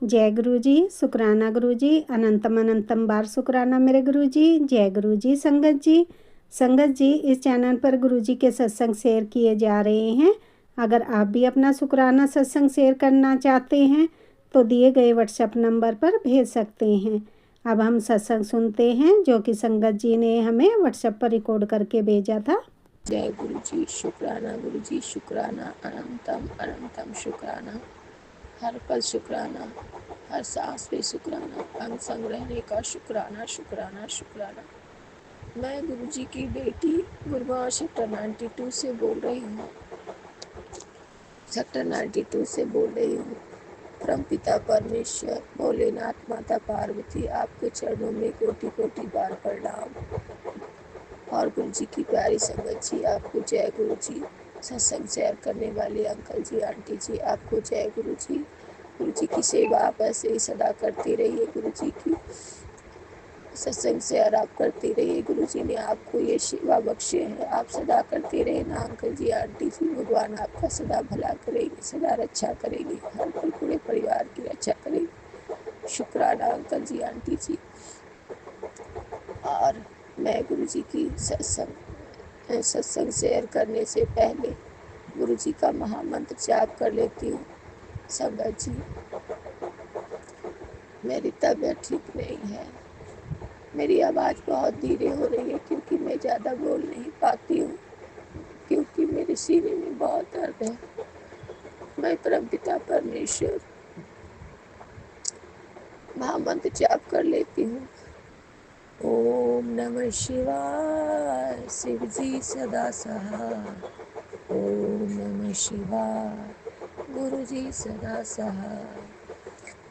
जय गुरु जी, शुक्राना गुरु जी, अनंतम अनंतम बार शुक्राना मेरे गुरु जी। जय गुरु जी। संगत जी इस चैनल पर गुरु जी के सत्संग शेयर किए जा रहे हैं। अगर आप भी अपना शुक्राना सत्संग शेयर करना चाहते हैं तो दिए गए व्हाट्सएप नंबर पर भेज सकते हैं। अब हम सत्संग सुनते हैं जो कि संगत जी ने हमें व्हाट्सएप पर रिकॉर्ड करके भेजा था। जय गुरु जी, शुक्राना गुरु जी, शुक्राना अनंतम अनंतम शुक्राना, हर पल शुक्राना, हर सांस पे शुक्राना, अंग संग रहने का शुक्राना शुक्राना शुक्राना। मैं गुरु जी की बेटी गुरगांव सेक्टर 92 से बोल रही हूँ। सेक्टर 92 से बोल रही हूँ। परमपिता परमेश्वर भोलेनाथ माता पार्वती आपके चरणों में कोटि कोटि बार प्रणाम। और गुरु जी की प्यारी संगत जी आपको जय गुरु जी। सत्संग शेयर करने वाले अंकल जी आंटी जी आपको जय गुरु जी। गुरु जी की सेवा आप ऐसे ही सदा करते रहिए। गुरु जी की सत्संग शेयर आप करते रहिए। गुरु जी ने आपको ये सेवा बख्शे हैं, आप सदा करते रहे ना अंकल जी आंटी जी। भगवान आपका सदा भला करेंगे, सदा रक्षा करेंगे, हर पल पूरे परिवार की रक्षा करेंगे। शुक्राना अंकल जी आंटी जी। और मैं गुरु जी की सत्संग शेयर करने से पहले गुरु जी का महामंत्र जाप कर लेती हूँ। संगत जी, मेरी तबीयत ठीक नहीं है, मेरी आवाज़ बहुत धीरे हो रही है क्योंकि मैं ज़्यादा बोल नहीं पाती हूँ, क्योंकि मेरे सीने में बहुत दर्द है। मैं परमपिता परमेश्वर महामंत्र जाप कर लेती हूँ। ओम नमः शिवाय, शिव जी सदा सहाय। ओम नमः शिवाय, गुरु जी सदा सहाय।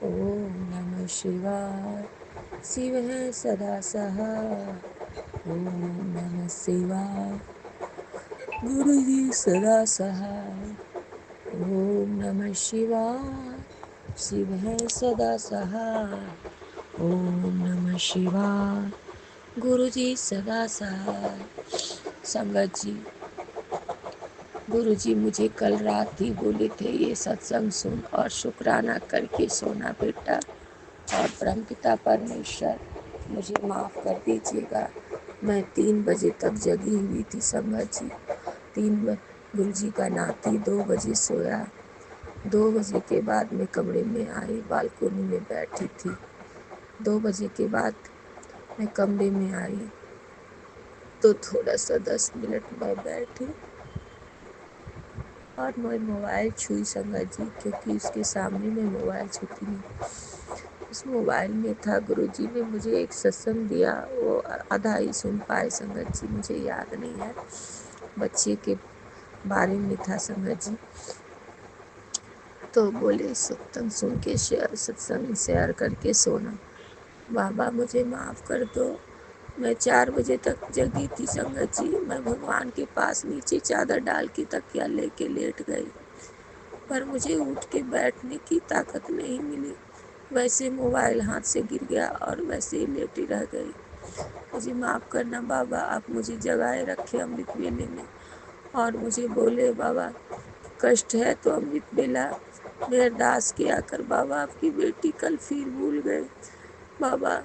ओम नमः शिवाय, शिव है सदा सहाय। ओम नमः शिवाय, गुरु जी सदा सहाय। ओम नमः शिवाय, शिव है सदा सहाय। ओम नमः शिवाय, गुरु जी सदा सहाय। संगत जी, गुरु जी मुझे कल रात ही बोले थे ये सत्संग सुन और शुक्राना करके सोना बेटा। और परमपिता परमेश्वर मुझे माफ़ कर दीजिएगा, मैं 3 बजे तक जगी हुई थी। संगत जी, 3 गुरु जी का नाती 2 बजे सोया। 2 बजे के बाद मैं कमरे में आई, बालकोनी में बैठी थी। 2 बजे के बाद मैं कमरे में आई तो थोड़ा सा 10 मिनट मैं बैठी और मैं मोबाइल छुई संगत जी, क्योंकि उसके सामने मैं मोबाइल छूती नहीं। उस मोबाइल में था गुरु जी ने मुझे एक सत्संग दिया, वो आधा ही सुन पाए संगत जी, मुझे याद नहीं है। बच्चे के बारे में था संगत जी। तो बोले सत्संग सुन के सत्संग शेयर करके सोना। बाबा मुझे माफ़ कर दो, मैं 4 बजे तक जगी थी संगत जी। मैं भगवान के पास नीचे चादर डाल के तकिया लेके लेट गई, पर मुझे उठ के बैठने की ताकत नहीं मिली। वैसे मोबाइल हाथ से गिर गया और वैसे ही लेटी रह गई। मुझे माफ़ करना बाबा, आप मुझे जगाए रखे अमृत वेले में और मुझे बोले बाबा कष्ट है तो अमृत वेला में अरदास किया कर। बाबा आपकी बेटी कल फिर भूल गए बाबा।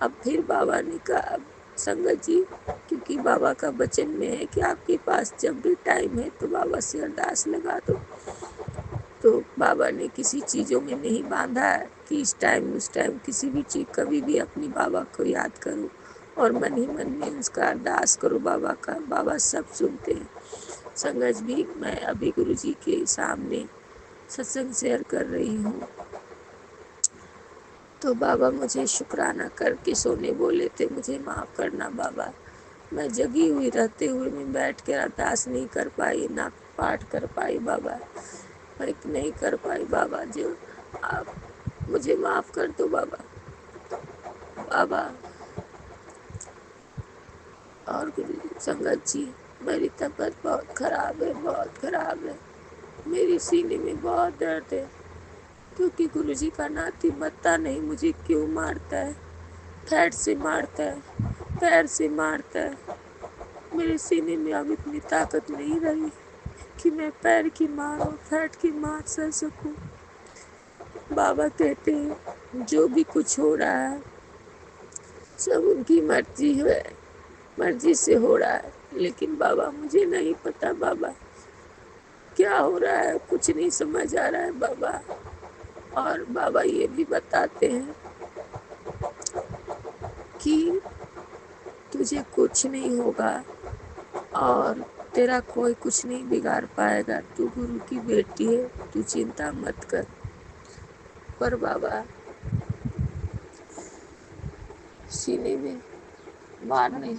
अब फिर बाबा ने कहा संगत जी, क्योंकि बाबा का वचन में है कि आपके पास जब भी टाइम है तो बाबा से अरदास लगा दो। तो बाबा ने किसी चीज़ों में नहीं बांधा है कि इस टाइम उस टाइम किसी भी चीज़ कभी भी अपनी बाबा को याद करो और मन ही मन में उसका अरदास करो बाबा का, बाबा सब सुनते हैं। संगत भी मैं अभी गुरु जी के सामने सत्संग शेयर कर रही हूँ तो बाबा मुझे शुक्राना करके सोने बोले थे। मुझे माफ़ करना बाबा, मैं जगी हुई रहते हुए मैं बैठ कर अरदास नहीं कर पाई, ना पाठ कर पाई बाबा, मैं नहीं कर पाई बाबा। जो आप मुझे माफ़ कर दो बाबा। बाबा और गुरु संगत जी, मेरी तबीयत बहुत ख़राब है, बहुत ख़राब है। मेरी सीने में बहुत दर्द है क्योंकि गुरु जी का नाती पता नहीं मुझे क्यों मारता है। फैट से मारता है, पैर से मारता है। मेरे सीने में अब इतनी ताकत नहीं रही कि मैं पैर की मार और फैट की मार सह सकूं। बाबा कहते हैं जो भी कुछ हो रहा है सब उनकी मर्जी से हो रहा है, लेकिन बाबा मुझे नहीं पता बाबा क्या हो रहा है, कुछ नहीं समझ आ रहा है बाबा। और बाबा ये भी बताते हैं कि तुझे कुछ नहीं होगा और तेरा कोई कुछ नहीं बिगाड़ पाएगा, तू गुरु की बेटी है, तू चिंता मत कर। पर बाबा सीने में मारने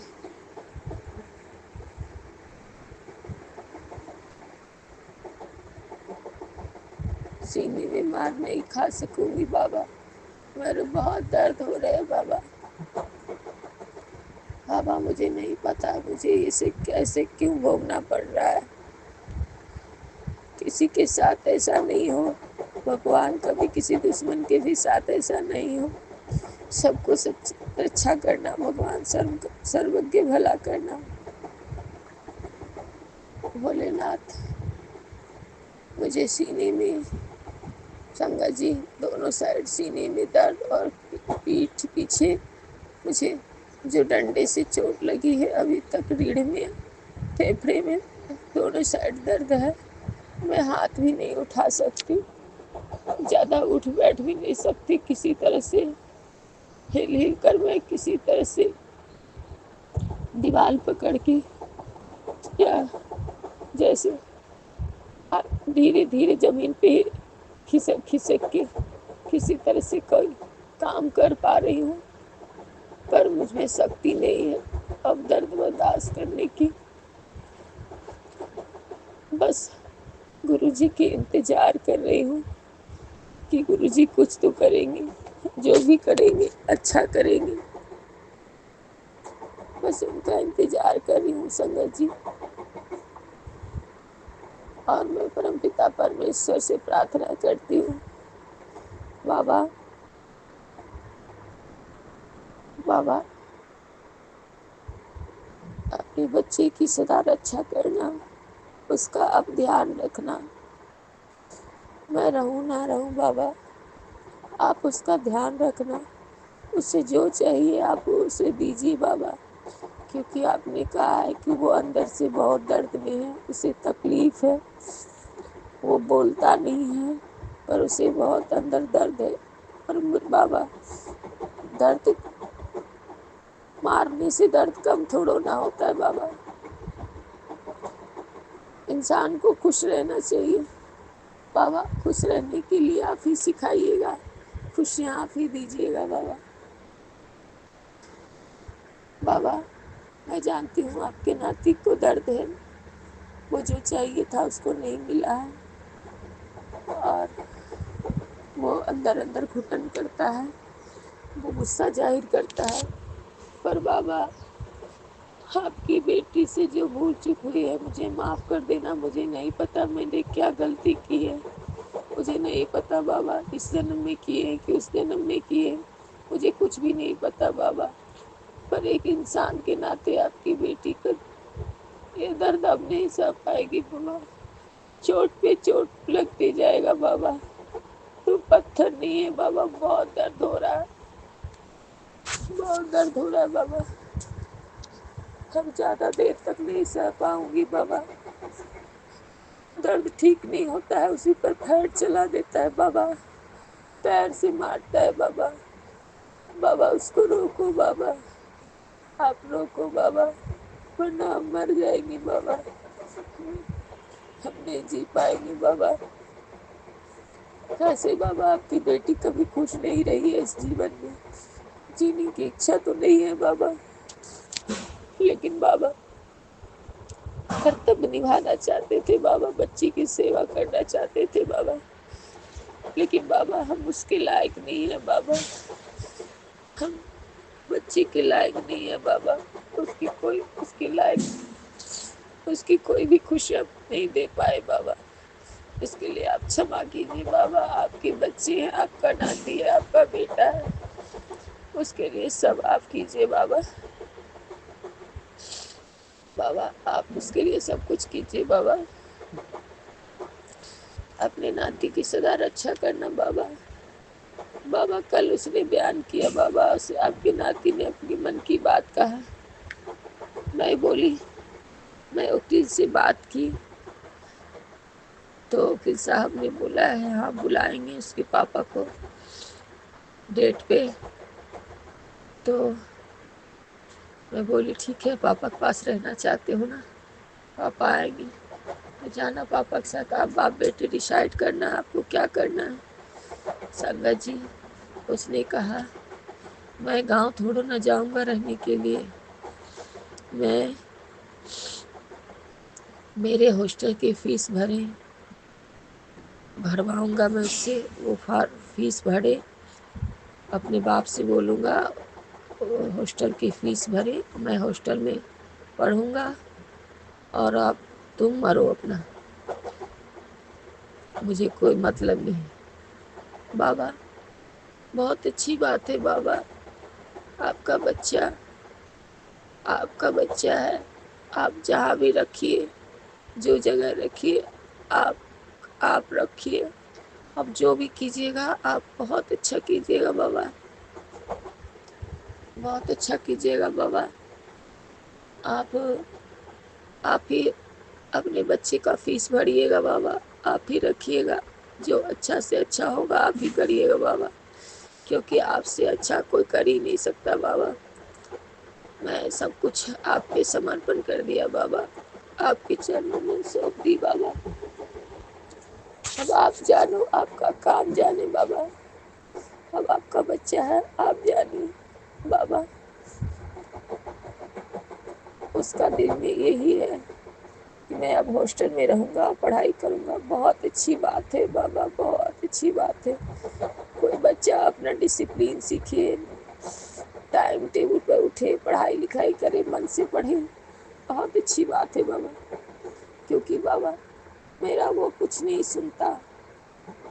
नहीं खा सकूंगी बाबा, मेरे बहुत दर्द हो रहे हैं बाबा। बाबा मुझे नहीं पता मुझे इसे कैसे क्यों भोगना पड़ रहा है। किसी के साथ ऐसा नहीं हो भगवान, कभी किसी दुश्मन के भी साथ ऐसा नहीं हो। सबको अच्छा करना भगवान, सर्वज्ञ भला करना भोलेनाथ। मुझे सीने में संगत जी दोनों साइड सीने में दर्द और पीठ पीछे मुझे जो डंडे से चोट लगी है अभी तक, रीढ़ में फेफड़े में दोनों साइड दर्द है। मैं हाथ भी नहीं उठा सकती, ज़्यादा उठ बैठ भी नहीं सकती, किसी तरह से हिल कर मैं किसी तरह से दीवार पकड़ के या जैसे धीरे धीरे जमीन पे खिसक के किसी तरह से कोई काम कर पा रही हूँ, पर मुझमें शक्ति नहीं है अब दर्द बर्दाश्त करने की। बस गुरुजी के इंतजार कर रही हूँ कि गुरुजी कुछ तो करेंगे, जो भी करेंगे अच्छा करेंगे, बस उनका इंतजार कर रही हूँ संगत जी। और मैं परमपिता परमेश्वर से प्रार्थना करती हूँ बाबा अपने बच्चे की सदा रक्षा करना, उसका अब ध्यान रखना। मैं रहूं ना रहूं बाबा, आप उसका ध्यान रखना, उसे जो चाहिए आप उसे दीजिए बाबा, क्योंकि आपने कहा है कि वो अंदर से बहुत दर्द में है, उसे तकलीफ है, वो बोलता नहीं है पर उसे बहुत अंदर दर्द है। और बाबा दर्द मारने से दर्द कम थोड़ा ना होता है बाबा, इंसान को खुश रहना चाहिए बाबा। खुश रहने के लिए आप ही सिखाइएगा, खुशियाँ आप ही दीजिएगा बाबा। बाबा मैं जानती हूँ आपके नाती को दर्द है, वो जो चाहिए था उसको नहीं मिला है और वो अंदर अंदर घुटन करता है, वो गुस्सा जाहिर करता है। पर बाबा आपकी बेटी से जो भूल चूक हुई है मुझे माफ़ कर देना, मुझे नहीं पता मैंने क्या गलती की है, मुझे नहीं पता बाबा, इस जन्म में किए कि उस जन्म में किए, मुझे कुछ भी नहीं पता बाबा। पर एक इंसान के नाते आपकी बेटी का ये दर्द अब नहीं सह पाएगी बाबा, चोट पे चोट लगती जाएगा बाबा। तो पत्थर नहीं है बाबा, बहुत दर्द हो रहा है, बहुत दर्द हो रहा है बाबा, अब ज़्यादा देर तक नहीं सह पाऊंगी बाबा। दर्द ठीक नहीं होता है, उसी पर फैट चला देता है बाबा, पैर से मारता है बाबा। बाबा उसको रोको बाबा, आप रोको बाबा, वरना हम मर जाएंगे बाबा, हम नहीं जी पाएंगे बाबा। कैसे बाबा आपकी बेटी कभी खुश नहीं रही है इस जीवन में, जीने की इच्छा तो नहीं है बाबा, लेकिन बाबा कर्तव्य निभाना चाहते थे बाबा, बच्ची की सेवा करना चाहते थे बाबा, लेकिन बाबा हम उसके लायक नहीं है बाबा, हम बच्ची के लायक नहीं है बाबा, उसकी कोई भी खुशी हम नहीं दे पाए बाबा। इसके लिए आप क्षमा कीजिए बाबा, आपके बच्चे हैं, आपका नाती है, आपका बेटा है, उसके लिए सब आप कीजिए बाबा। बाबा आप उसके लिए सब कुछ कीजिए बाबा, अपने नाती की सदा रक्षा करना बाबा। बाबा कल उसने बयान किया बाबा, उसे आपके नाती ने अपनी मन की बात कहा। मैं बोली, मैं वकील से बात की तो वकील साहब ने बोला है हाँ बुलाएंगे उसके पापा को डेट पे। तो मैं बोली ठीक है, पापा के पास रहना चाहते हो ना, पापा आएंगे तो जाना पापा के साथ, आप बाप बेटे डिसाइड करना आपको क्या करना है। संगत जी उसने कहा मैं गांव थोड़ा ना जाऊंगा रहने के लिए, मैं मेरे हॉस्टल की फीस भरवाऊंगा, मैं उससे वो फीस भरे, अपने बाप से बोलूँगा हॉस्टल की फीस भरे, मैं हॉस्टल में पढ़ूंगा और अब तुम मरो अपना, मुझे कोई मतलब नहीं। बाबा बहुत अच्छी बात है बाबा, आपका बच्चा है, आप जहाँ भी रखिए, जो जगह रखिए, आप रखिए, आप जो भी कीजिएगा आप बहुत अच्छा कीजिएगा बाबा, बहुत अच्छा कीजिएगा बाबा। आप ही अपने बच्चे का फीस भरिएगा बाबा, आप ही रखिएगा, जो अच्छा से अच्छा होगा आप ही करिएगा बाबा, क्योंकि आपसे अच्छा कोई कर ही नहीं सकता बाबा। मैं सब कुछ आप पे समर्पण कर दिया बाबा, आपके चरणों में सौंप दी बाबा। अब आप जानो, आपका काम जाने बाबा, अब आपका बच्चा है आप जानिए बाबा। उसका दिल में यही है कि मैं अब हॉस्टल में रहूंगा, पढ़ाई करूंगा। बहुत अच्छी बात है बाबा, बहुत अच्छी बात है। कोई बच्चा अपना डिसिप्लिन सीखे, टाइम टेबल पर उठे, पढ़ाई लिखाई करे, मन से पढ़े, बहुत अच्छी बात है बाबा। क्योंकि बाबा मेरा वो कुछ नहीं सुनता,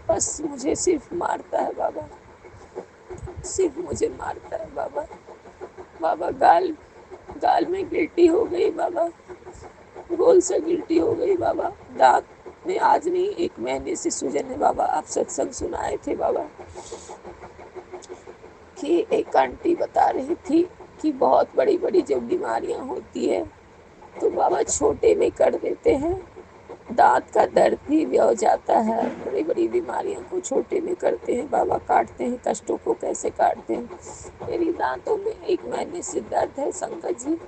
बस मुझे सिर्फ मारता है बाबा, सिर्फ मुझे मारता है बाबा। बाबा गाल में गिल्टी हो गई बाबा, गोल से गिल्टी हो गई बाबा, दांत में आज नहीं 1 महीने से सूजन है बाबा। आप सत्संग सुनाए थे बाबा कि एक आंटी बता रही थी कि बहुत बड़ी बड़ी जब बीमारियां होती है तो बाबा छोटे में कर देते हैं, दांत का दर्द भी हो जाता है, बड़ी बड़ी बीमारियों को छोटे में करते हैं बाबा, काटते हैं, कष्टों को कैसे काटते हैं। मेरी दांतों में 1 महीने से दर्द है संगत जी,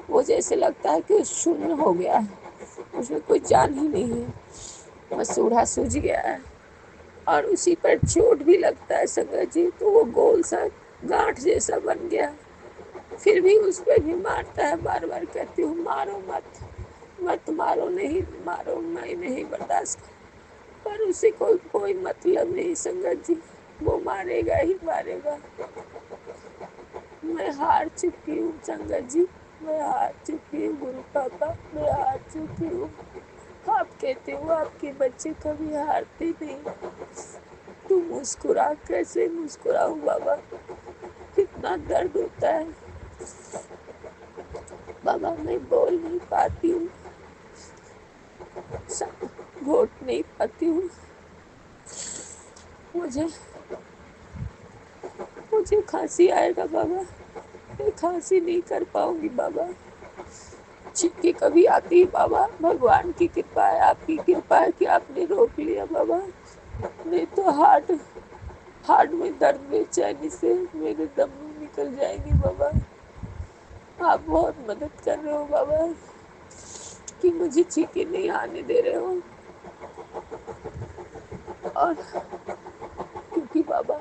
वो जैसे लगता है कि शून्य हो गया है, उसमें कोई जान ही नहीं है, मसूड़ा सूज गया है और उसी पर चोट भी लगता है संगत जी, तो वो गोल सा गांठ जैसा बन गया। फिर भी उस पर भी मारता है, बार बार कहती हूँ मारो मत, मत मारो, नहीं मारो, मैं नहीं बर्दाश्त, पर उसे कोई मतलब नहीं संगत जी, वो मारेगा ही मारेगा। मैं हार चुकी हूँ संगत जी, मैं हार चुकी हूँ गुरु पापा, मैं हार चुकी हूँ। आप कहते हो आपके बच्चे कभी हारते नहीं, तू मुस्कुरा, कैसे मुस्कुराऊं बाबा, कितना दर्द होता है बाबा, मैं बोल नहीं पाती हूँ, घोट नहीं पाती हूँ, मुझे खांसी आएगा बाबा, मैं खांसी नहीं कर पाऊंगी बाबा। छिक्की कभी आती है बाबा, भगवान की कृपा है, आपकी कृपा है कि आपने रोक लिया बाबा, नहीं तो हार्ट में दर्द, बेचैनी से मेरे दम निकल जाएंगे बाबा। आप बहुत मदद कर रहे हो बाबा कि मुझे छींके नहीं आने दे रहे हो, और क्योंकि बाबा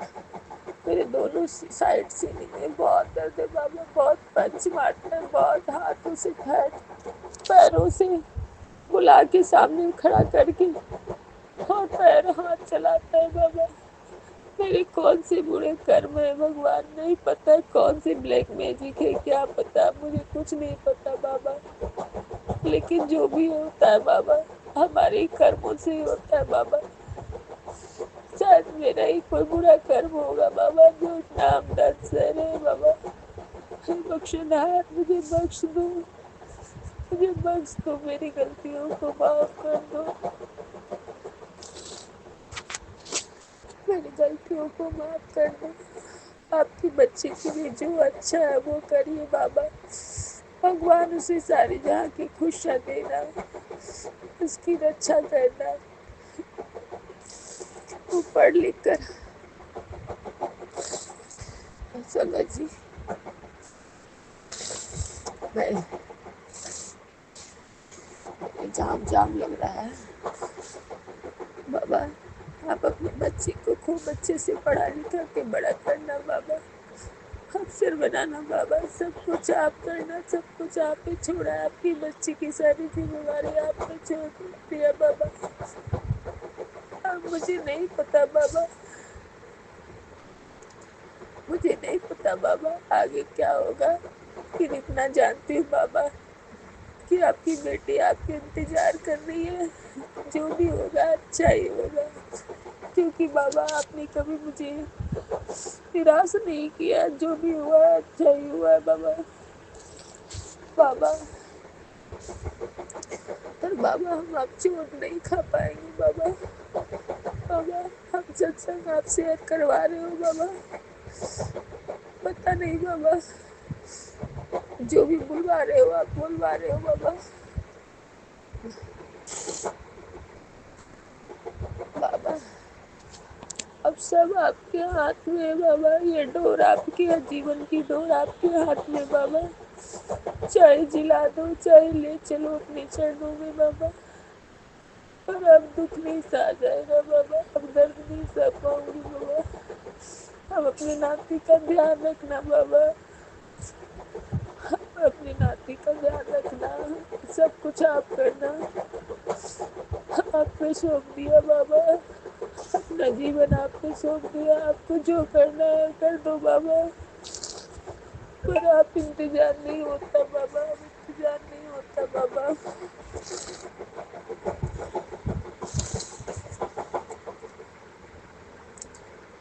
मेरे दोनों साइड सीने में बहुत दर्द है बाबा, बहुत पंच मारता है, बहुत हाथों से पैरों से बुला के सामने खड़ा करके और पैर हाथ चलाता है बाबा। मेरे कौन से बुरे कर्म है भगवान, नहीं पता कौन सी ब्लैक मैजिक है, क्या पता, मुझे कुछ नहीं पता बाबा, लेकिन जो भी होता है बाबा हमारे कर्मों से ही होता है बाबा। शायद मेरा ही कोई बुरा कर्म होगा बाबा जो नाम दर्द से रहे बाबा। बख्शनहार मुझे बख्श दो, मेरी गलतियों को माफ कर दो, میری غلطیوں کو معاف کرنا، آپ کی بچی کے لیے جو اچھا ہے وہ کریے بابا، بھگوان اسے ساری جہاں کی خوشیاں دینا، اس کی رچھا کرنا، وہ پڑھ لکھ کر سنگت جی میں جام لگ رہا ہے بابا، آپ اپنی بچی کو خوب اچھے سے پڑھا لکھا کے بڑا کرنا بابا، افسر بنانا بابا، سب کچھ آپ کرنا، سب کچھ آپ پہ چھوڑا ہے، آپ کی بچی کی ساری ذمہ داری آپ پہ چھوڑ دیا بابا۔ اب مجھے نہیں پتا بابا، مجھے نہیں پتا بابا آگے کیا ہوگا، پھر اتنا جانتی ہوں بابا کہ آپ کی بیٹی آپ کے انتظار کر رہی ہے، جو بھی ہوگا اچھا ہی ہوگا، کیونکہ بابا آپ نے کبھی مجھے نراش نہیں کیا، جو بھی ہوا اچھا ہی ہوا بابا۔ بابا پر بابا ہم آپ چوٹ نہیں کھا پائیں گے بابا، بابا ہم ستسنگ آپ سے کروا رہے ہو بابا، پتا نہیں بابا جو بھی بلوا رہے ہو آپ بلوا رہے ہو بابا، بابا اب سب آپ کے ہاتھ میں ہے بابا، یہ ڈور آپ کے جیون کی ڈور آپ کے ہاتھ میں بابا، چاہے جلا دو چاہے لے چلو اپنے چرنوں میں بابا، پر اب دکھ نہیں سہ جائے گا بابا، اب درد نہیں سہ پاؤں گی بابا، اب اپنے ناتی کا دھیان رکھنا بابا، اپنی ناتی کا دھیان رکھنا، سب کچھ آپ کرنا، آپ پہ سونپ دیا بابا، اپنا جیون آپ نے سونپ دیا، آپ کو جو کرنا ہے کر دو بابا، پر آپ انتظار نہیں ہوتا بابا، اب انتظار نہیں ہوتا بابا،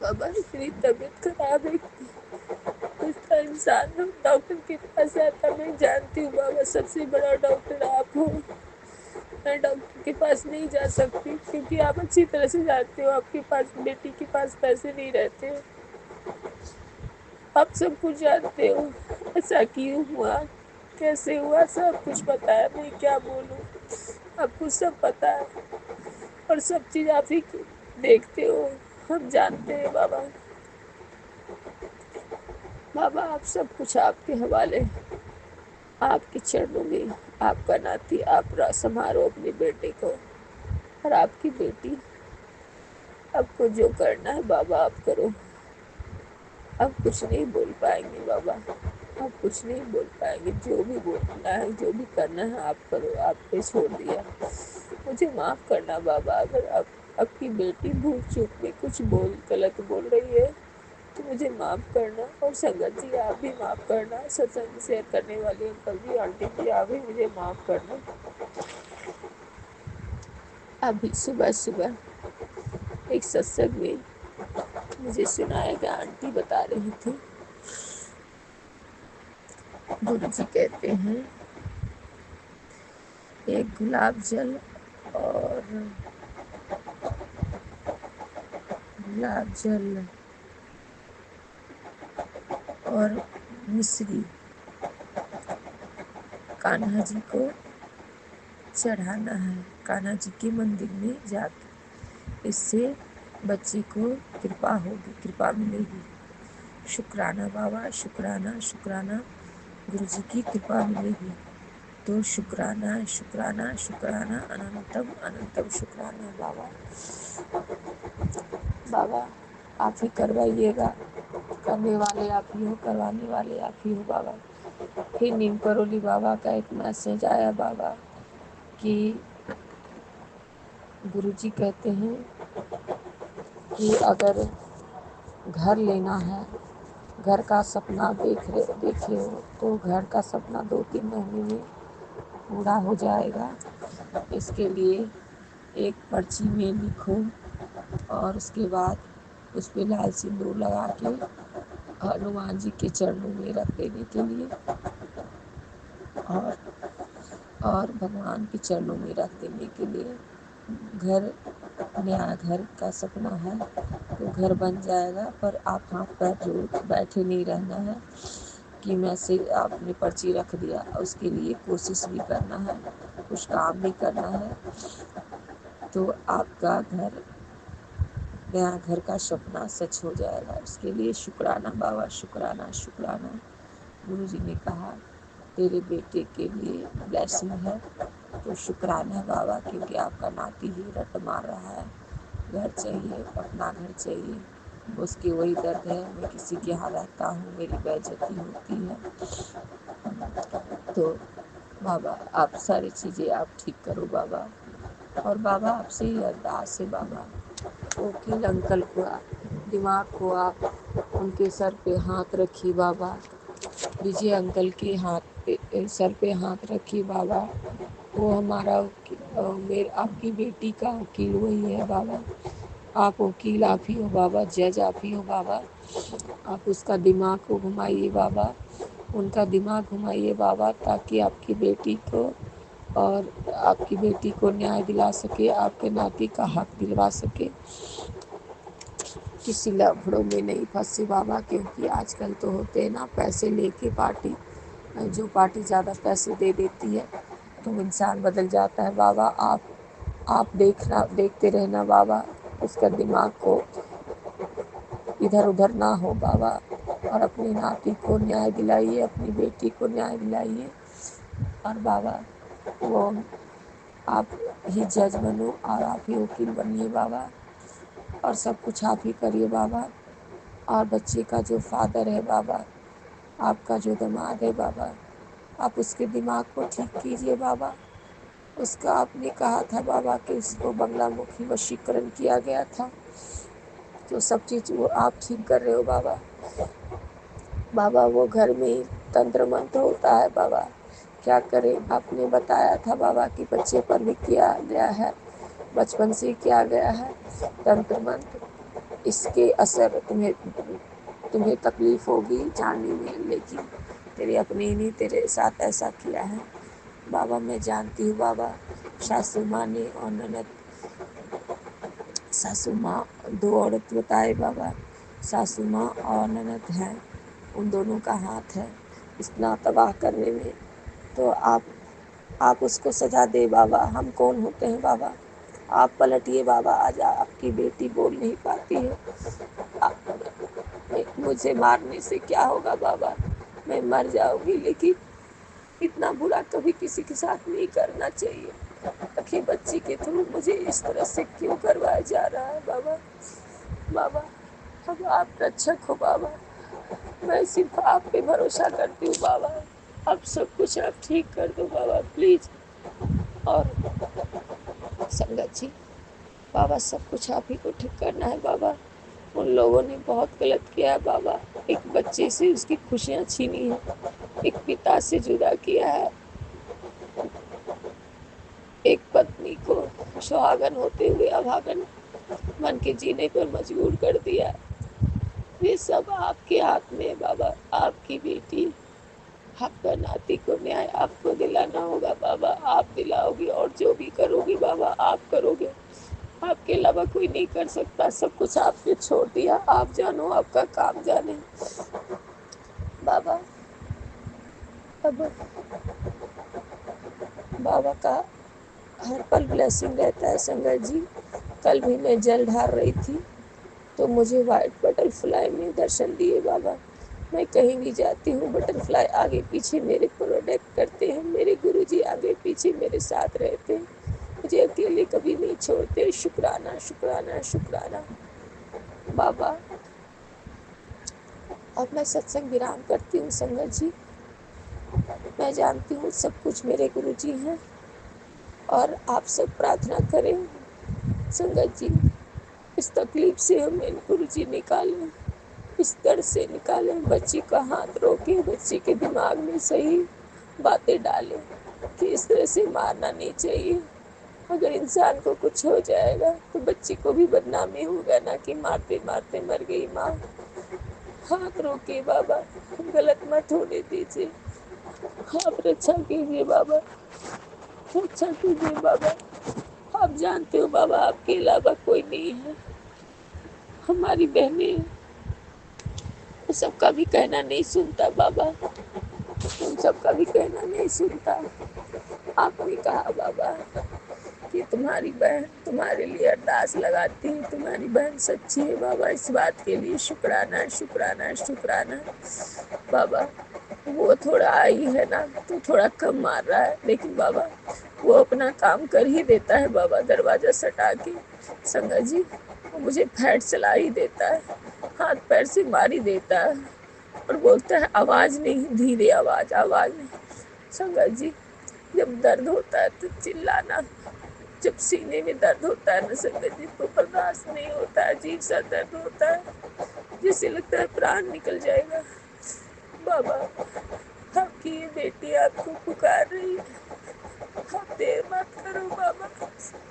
بابا اتنی طبیعت خراب ہے اس کا انسان ڈاکٹر کے پاس آتا، میں جانتی ہوں بابا سب سے بڑا ڈاکٹر آپ ہو، میں ڈاکٹر کے پاس نہیں جا سکتی کیونکہ آپ اچھی طرح سے جانتے ہو آپ کے پاس بیٹی کے پاس پیسے نہیں رہتے، آپ سب کچھ جانتے ہو ایسا کیوں ہوا کیسے ہوا سب کچھ پتا ہے، میں کیا بولوں، آپ کو سب پتا ہے اور سب چیز آپ ہی دیکھتے ہو، ہم جانتے ہیں بابا، بابا آپ سب کچھ آپ کے حوالے، آپ کے چرنوں میں، آپ کا ناتی آپ سنبھالو اپنے بیٹے کو، اور آپ کی بیٹی آپ کو جو کرنا ہے بابا آپ کرو، اب کچھ نہیں بول پائیں گے بابا، اب کچھ نہیں بول پائیں گے، جو بھی بولنا ہے جو بھی کرنا ہے آپ کرو، آپ پہ چھوڑ دیا، مجھے معاف کرنا بابا، اگر اب کی بیٹی بھول چوک میں کچھ غلط بول رہی ہے تو مجھے معاف کرنا، اور سنگت جی آپ بھی معاف کرنا، ستسنگ شیئر کرنے والے انکل جی آنٹی جی آپ بھی مجھے معاف کرنا، ابھی صبح صبح ایک ستسنگ میں مجھے سنایا گیا، آنٹی بتا رہی تھی گرو جی کہتے ہیں ایک گلاب جل اور اور مصری کانہا جی کو چڑھانا ہے، کانہا جی کے مندر میں جا کے، اس سے بچی کو کرپا ہوگی، کرپا ملے گی، شکرانہ بابا، شکرانہ شکرانہ، گرو جی کی کرپا ملے گی، تو شکرانہ شکرانہ شکرانہ، اننتم اننتم شکرانہ بابا، بابا آپ ہی کروائیے گا، کرنے والے آپ ہی ہو، کروانے والے آپ ہی ہو بابا، پھر نیم کرولی بابا کا ایک میسج آیا بابا کہ گرو جی کہتے ہیں کہ اگر گھر لینا ہے، گھر کا سپنا دیکھے ہو تو گھر کا سپنا 2-3 مہینے میں پورا ہو جائے گا، اس کے لیے ایک پرچی میں لکھو اور اس کے بعد اس پہ لال سندور لگا کے ہنومان جی کے چرنوں میں رکھ دینے کے لیے، اور بھگوان کے چرنوں میں رکھ دینے کے لیے، نیا گھر کا سپنا ہے तो घर बन जाएगा, पर आप हाथ पैर जोड़ बैठे नहीं रहना है कि मैं से आपने पर्ची रख दिया, उसके लिए कोशिश भी करना है, कुछ काम भी करना है, तो आपका घर, नया घर का सपना सच हो जाएगा। उसके लिए शुक्राना बाबा, शुक्राना शुक्राना। गुरुजी ने कहा तेरे बेटे के लिए ब्लेसिंग है, तो शुक्राना बाबा, क्योंकि आपका नाती ही रट मार रहा है, घर चाहिए, अपना घर चाहिए, उसकी वही दर्द है, मैं किसी के यहाँ रहता हूँ, मेरी बेइज्जती होती है। तो बाबा आप सारी चीज़ें आप ठीक करो बाबा। और बाबा आपसे ही अरदास है बाबा, वकील अंकल को दिमाग को आप उनके सर पे हाथ रखिए बाबा, विजय अंकल के हाथ पे सर पे हाथ रखिए बाबा। वो हमारा मेरे आपकी बेटी का वकील वही है बाबा, आप वकील आप ही हो बाबा, जज आप ही हो बाबा। आप उसका दिमाग को घुमाइए बाबा, उनका दिमाग घुमाइए बाबा, ताकि आपकी बेटी को और आपकी बेटी को न्याय दिला सके, आपके नाती का हक दिलवा सके, किसी लफड़ों में नहीं फंसे बाबा। क्योंकि आजकल तो होते हैं ना पैसे लेके पार्टी, जो पार्टी ज़्यादा पैसे दे देती है तो इंसान बदल जाता है बाबा। आप देखते रहना बाबा, उसका दिमाग को इधर उधर ना हो बाबा, और अपनी नाती को न्याय दिलाइए, अपनी बेटी को न्याय दिलाइए। और बाबा वो आप ही जज बनो और आप ही वकील बनिए बाबा, और सब कुछ आप ही करिए बाबा। और बच्चे का जो फादर है बाबा, आपका जो दामाद है बाबा, आप उसके दिमाग को ठीक कीजिए बाबा। उसका आपने कहा था बाबा कि उसको बंगलामुखी वशीकरण किया गया था, तो सब चीज़ वो आप ठीक कर रहे हो बाबा। बाबा वो घर में ही तंत्र मंत्र होता है बाबा, क्या करें, आपने बताया था बाबा कि बच्चे पर भी किया गया है, बचपन से किया गया है तंत्र मंत्र, इसके असर तुम्हें तकलीफ होगी जानने में, लेकिन तेरे अपने ही नहीं तेरे साथ ऐसा किया है बाबा। मैं जानती हूँ बाबा, सासू माँ ने और ननद, सासू माँ दो औरत बताए बाबा, सासू माँ और ननद हैं, उन दोनों का हाथ है इतना तबाह करने में। तो आप उसको सजा दे बाबा, हम कौन होते हैं बाबा, आप पलटिए बाबा। आज आपकी बेटी बोल नहीं पाती है, मुझे मारने से क्या होगा बाबा, मैं मर जाऊंगी, लेकिन इतना बुरा कभी किसी के साथ नहीं करना चाहिए। आखिर बच्ची के थ्रू मुझे इस तरह से क्यों करवाया जा रहा है बाबा। बाबा अब आप रक्षक हो बाबा, मैं सिर्फ आप पे भरोसा करती हूँ बाबा, अब सब कुछ आप ठीक कर दो बाबा प्लीज। और संगत जी बाबा सब कुछ आप ही को ठीक करना है बाबा, उन लोगों ने बहुत गलत किया है बाबा, एक बच्चे से उसकी खुशियाँ छीनी है, एक पिता से जुदा किया है, एक पत्नी को सुहागन होते हुए अभागन बन के जीने पर मजबूर कर दिया है। ये सब आपके हाथ में है बाबा, आपकी बेटी, आपका नाती को न्याय आपको दिलाना होगा बाबा, आप दिलाओगी, और जो भी करोगी बाबा आप करोगे, आपके अलावा कोई नहीं कर सकता, सब कुछ आपके छोड़ दिया, आप जानो आपका काम जाने बाबा। अब बाबा का हर पल ब्लेसिंग रहता है संगत जी। कल भी मैं जल ढार रही थी तो मुझे वाइट बटरफ्लाई में दर्शन दिए बाबा। मैं कहीं भी जाती हूँ बटरफ्लाई आगे पीछे मेरे प्रोटेक्ट करते हैं, मेरे गुरुजी आगे पीछे मेरे साथ रहते हैं, मुझे अकेले कभी नहीं छोड़ते। शुक्राना शुक्राना शुक्राना बाबा। अब मैं सत्संग विराम करती हूँ संगत जी, मैं जानती हूँ सब कुछ मेरे गुरुजी हैं, और आप सब प्रार्थना करें संगत जी, इस तकलीफ से हमें गुरुजी निकालें, इस दर्द से निकालें, बच्ची का हाथ रोके, बच्ची के दिमाग में सही बातें डालें कि इस तरह से मारना नहीं चाहिए, अगर इंसान को कुछ हो जाएगा तो बच्ची को भी बदनामी होगा ना कि मारते मारते मर गई माँ। हाथ रोके बाबा, गलत मत होने दीजिए, आप रक्षा कीजिए बाबा, रक्षा कीजिए बाबा। आप जानते हो बाबा आपके अलावा कोई नहीं है, हमारी बहनें, वो सबका भी कहना नहीं सुनता बाबा, उन सबका भी कहना नहीं सुनता। आपने कहा बाबा कि तुम्हारी बहन तुम्हारे लिए अरदास लगाती है, तुम्हारी बहन सच्ची है बाबा, इस बात के लिए शुक्राना शुक्राना शुक्राना बाबा। वो थोड़ा आई है ना तो थोड़ा कम मार रहा है, लेकिन बाबा वो अपना काम कर ही देता है बाबा। दरवाजा सटा के संगत जी वो मुझे फैट चला ही देता है, हाथ पैर से मार ही देता है और बोलता है आवाज नहीं, धीरे आवाज, आवाज नहीं। संगत जी जब दर्द होता है तो चिल्लाना, जब सीने में दर्द होता है ना संगत जी तो बर्दाश्त नहीं होता है, अजीब सा दर्द होता है, जिससे लगता है प्राण निकल जाएगा। बाबा आपकी ये बेटी आपको पुकार रही है, आप देर मत करो बाबा,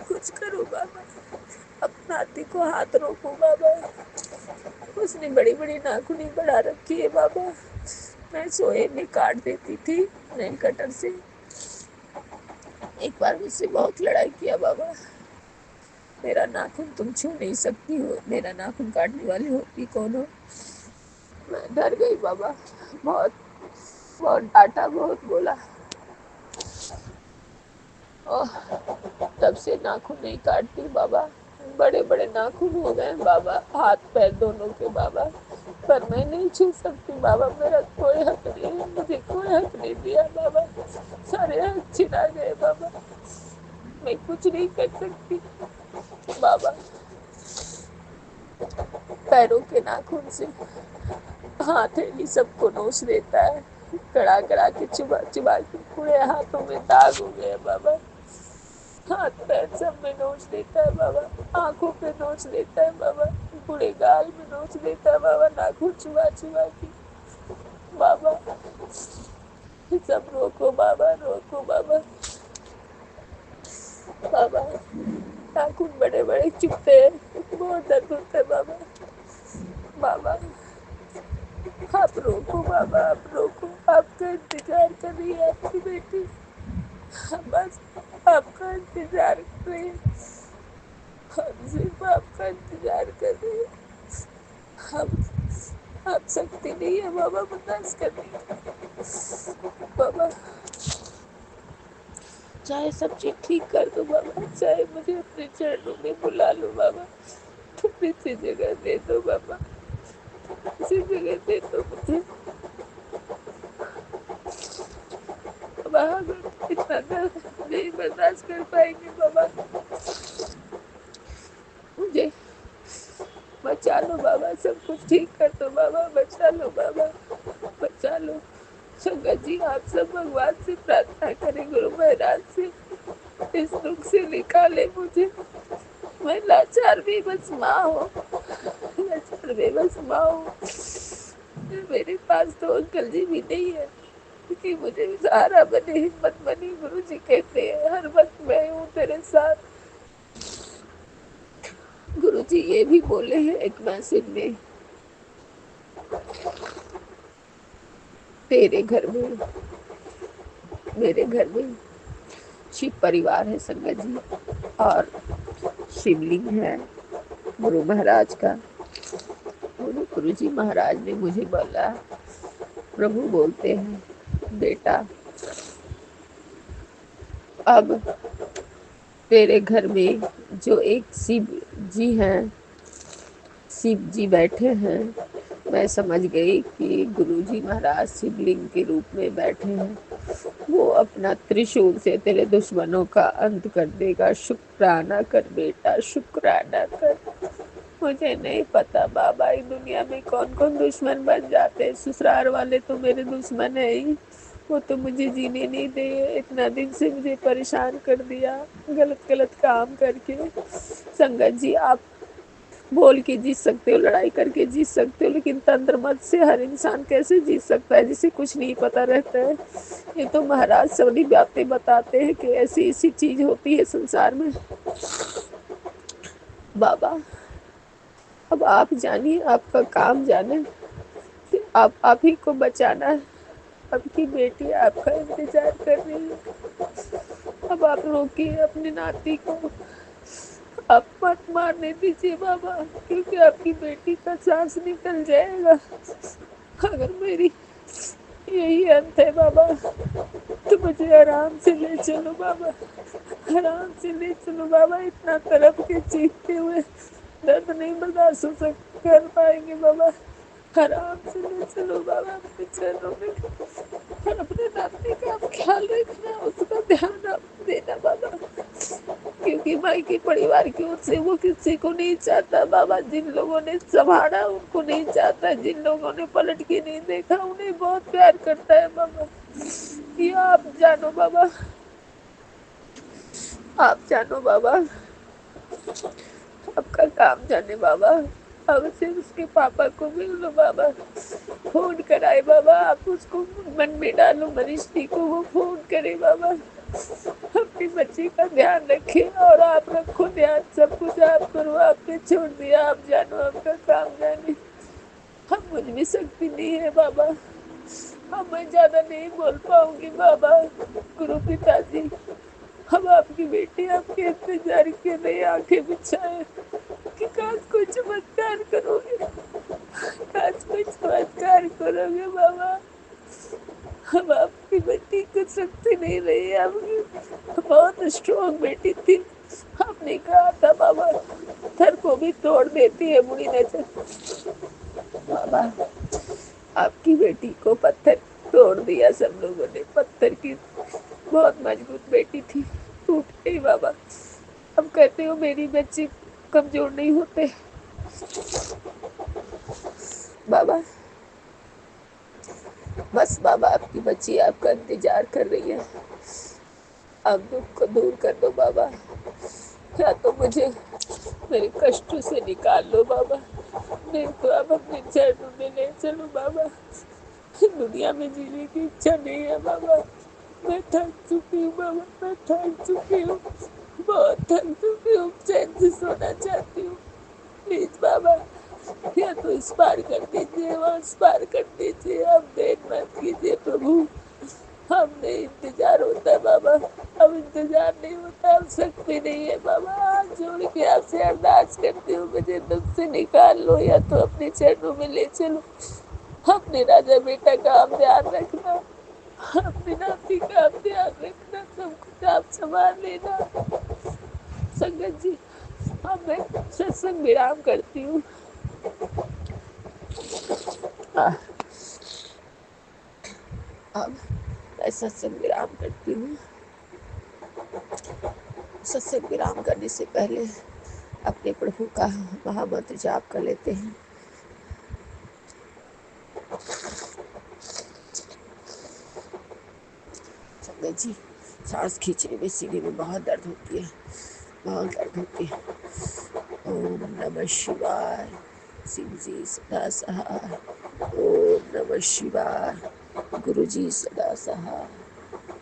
कुछ करो बाबा, अपना नाती को हाथ रोको बाबा। उसने बड़ी बड़ी नाखूनी बढ़ा रखी है बाबा, मैं सोए में काट देती थी नेल कटर से। एक बार मुझसे बहुत लड़ाई किया बाबा, मेरा नाखून तुम छू नहीं सकती हो, मेरा नाखून काटने वाली होती कौन हो। मैं डर गई बाबा, बहुत बहुत डांटा, बहुत बोला, और तब से नाखून नहीं काटती बाबा। बड़े बड़े नाखून हो गए बाबा, हाथ पैर दोनों के बाबा, पर मैं नहीं छू सकती बाबा, मेरा कोई हक नहीं है, मुझे कोई हक नहीं दिया बाबा, सारे हक छिना गए बाबा, मैं कुछ नहीं कर सकती बाबा। पैरों के नाखून से हथेली सबको नोच देता है, कड़ा कड़ा के चुबा चुबा के पूरे हाथों में दाग हो गए बाबा, हाथ पैर सब में नोच देता है बाबा, आंखों पे नोच देता है बाबा, पूरे गाल में नोच देता है बाबा, नाखून चुबा चुबा के बाबा। सब रोको बाबा, रोको बाबा, बाबा नाखून बड़े बड़े चुभते हैं, बहुत दर्द होता है बाबा, बाबा आप रोको बाबा, आप रोको, आपका इंतजार कर रही है आपकी बेटी, बस आपका इंतजार कर रही है, हम सिर्फ आपका इंतजार कर रहे हैं, हम आप सकती नहीं है बाबा बर्दाश्त करने बाबा, चाहे सब चीज ठीक कर दो बाबा, चाहे मुझे अपने चरणों में बुला लो बाबा, थोड़ी सी जगह दे दो बाबा, किसी जगह दे दो मुझे बाबा, हम इतना दर्द नहीं बर्दाश्त कर पाएंगे बाबा, मुझे बचा लो बाबा, सब कुछ ठीक कर दो बाबा, बचा लो बाबा, बचा लो। संगत जी आप सब भगवान से प्रार्थना करें, गुरु महाराज से, इस दुख से निकाले मुझे, मैं लाचार भी बस माँ हूँ, लाचार भी बस माँ हूँ, मेरे पास तो अंकल जी भी नहीं है कि मुझे सहारा बने, हिम्मत बनी। गुरु जी कहते हैं हर वक्त मैं हूँ तेरे साथ, गुरु जी ये भी बोले हैं एक मैसेज में, तेरे घर में मेरे घर में शिव परिवार है संगत जी, और शिवलिंग है गुरु महाराज का। गुरु जी महाराज ने मुझे बोला, प्रभु बोलते हैं बेटा अब तेरे घर में जो एक शिव जी हैं, शिव जी बैठे हैं, मैं समझ गई कि गुरु जी महाराज शिवलिंग के रूप में बैठे हैं, वो अपना त्रिशूल से तेरे दुश्मनों का अंत कर देगा। शुक्राना कर बेटा, शुक्राना कर। मुझे नहीं पता बाबा इस दुनिया में कौन कौन दुश्मन बन जाते हैं, ससुराल वाले तो मेरे दुश्मन है ही, वो तो मुझे जीने नहीं दे, इतना दिन से मुझे परेशान कर दिया गलत गलत काम करके। संगत जी आप बोल के जीत सकते हो, लड़ाई करके जीत सकते हो, लेकिन तंत्र मत से हर इंसान कैसे जीत सकता है जिसे कुछ नहीं पता रहता है। ये तो महाराज सभी बातें बताते हैं कि ऐसी ऐसी चीज होती है संसार में। बाबा अब आप जानिए, आपका काम जाने, आप ही को बचाना है, आपकी बेटी आपका इंतजार कर रही है, अब आप रोकिए अपने नाती को, आप मत मारने दीजिए बाबा, क्योंकि आपकी बेटी का सांस निकल जाएगा। अगर मेरी यही अंत है बाबा, तो मुझे आराम से ले चलो बाबा, आराम से ले चलो बाबा। इतना तड़प के चीखते हुए दर्द नहीं बर्दाश्त कर पाएंगे बाबा। आराम से ले चलो बाबा अपने चरणों में, और अपने नाती का आप ख्याल रखना, उसका ध्यान आप देना बाबा, क्योंकि मायके परिवार की ओर से वो किसी को नहीं चाहता बाबा। जिन लोगों ने संभाला उनको नहीं चाहता, जिन लोगों ने पलट के नहीं देखा उन्हें बहुत प्यार करता है बाबा। ये आप जानो बाबा, आप जानो बाबा, आपका काम जाने बाबा। अब से उसके पापा को मिल लो बाबा, फोन कराए बाबा, आप उसको मन में डालो, मनीषी को वो फोन करे बाबा। अपनी बच्ची का ध्यान रखे और आप रखो ध्यान, सब कुछ आप करो, आपने छोड़ दिया, आप जानो, आपका काम जाने। हम मुझ में शक्ति नहीं है बाबा, अब मैं ज्यादा नहीं बोल पाऊंगी बाबा। गुरु पिताजी, हम आपकी बेटी आपके इंतजार के लिए आंखें बिछाए कि काश कोई चमत्कार करोगे, काश कोई चमत्कार करोगे बाबा। हम आपकी बेटी को शक्ति नहीं रही, आपकी बहुत स्ट्रॉन्ग बेटी थी। आपने कहा था बाबा, पत्थर को भी तोड़ देती है बुरी नजर। बाबा, आपकी बेटी को पत्थर तोड़ दिया सब लोगों ने, पत्थर की बहुत मजबूत बेटी थी, टूट गई बाबा। अब कहते हो मेरी बच्ची कमजोर नहीं होते बाबा। बस बाबा, आपकी बच्ची आपका इंतजार कर रही है, आप दुख को दूर कर दो बाबा, या तो मुझे मेरे कष्टों से निकाल लो बाबा, नहीं तो आप अपने चरणों में ले चलो बाबा। दुनिया में जीने की इच्छा नहीं है बाबा, मैं थक चुकी हूँ बाबा, मैं थक चुकी हूँ, बहुत थक चुकी हूँ, चैन से सोना चाहती हूँ। प्लीज बाबा, या तो इस पार कर दीजिए, वहाँ इस पार कर दीजिए, आप देर मत कीजिए प्रभु। हमने इंतजार होता है बाबा, अब इंतजार नहीं होता, अब शक्ति नहीं है बाबा। हाथ जोड़ के आपसे अरदास करती हूँ, मुझे दुख से निकाल लो, या तो अपने चरणों में ले चलो। अपने राजा बेटा का आप ध्यान रखना, अपने नाती का आप ध्यान रखना, सब कुछ आप संभाल लेना। संगत जी, अब मैं सत्संग विराम करती हूँ। अब मैं सत्संग विराम करती हूँ। सत्संग विराम करने से पहले अपने प्रभु का महामंत्र जाप कर लेते हैं। संगत जी, सांस खींचने में सीने में बहुत दर्द होती है, बहुत दर्द होती है। ओम नमः शिवाय, शिव जी सदा सहाय। ओम नमः शिवाय, गुरु जी सदा सहाय।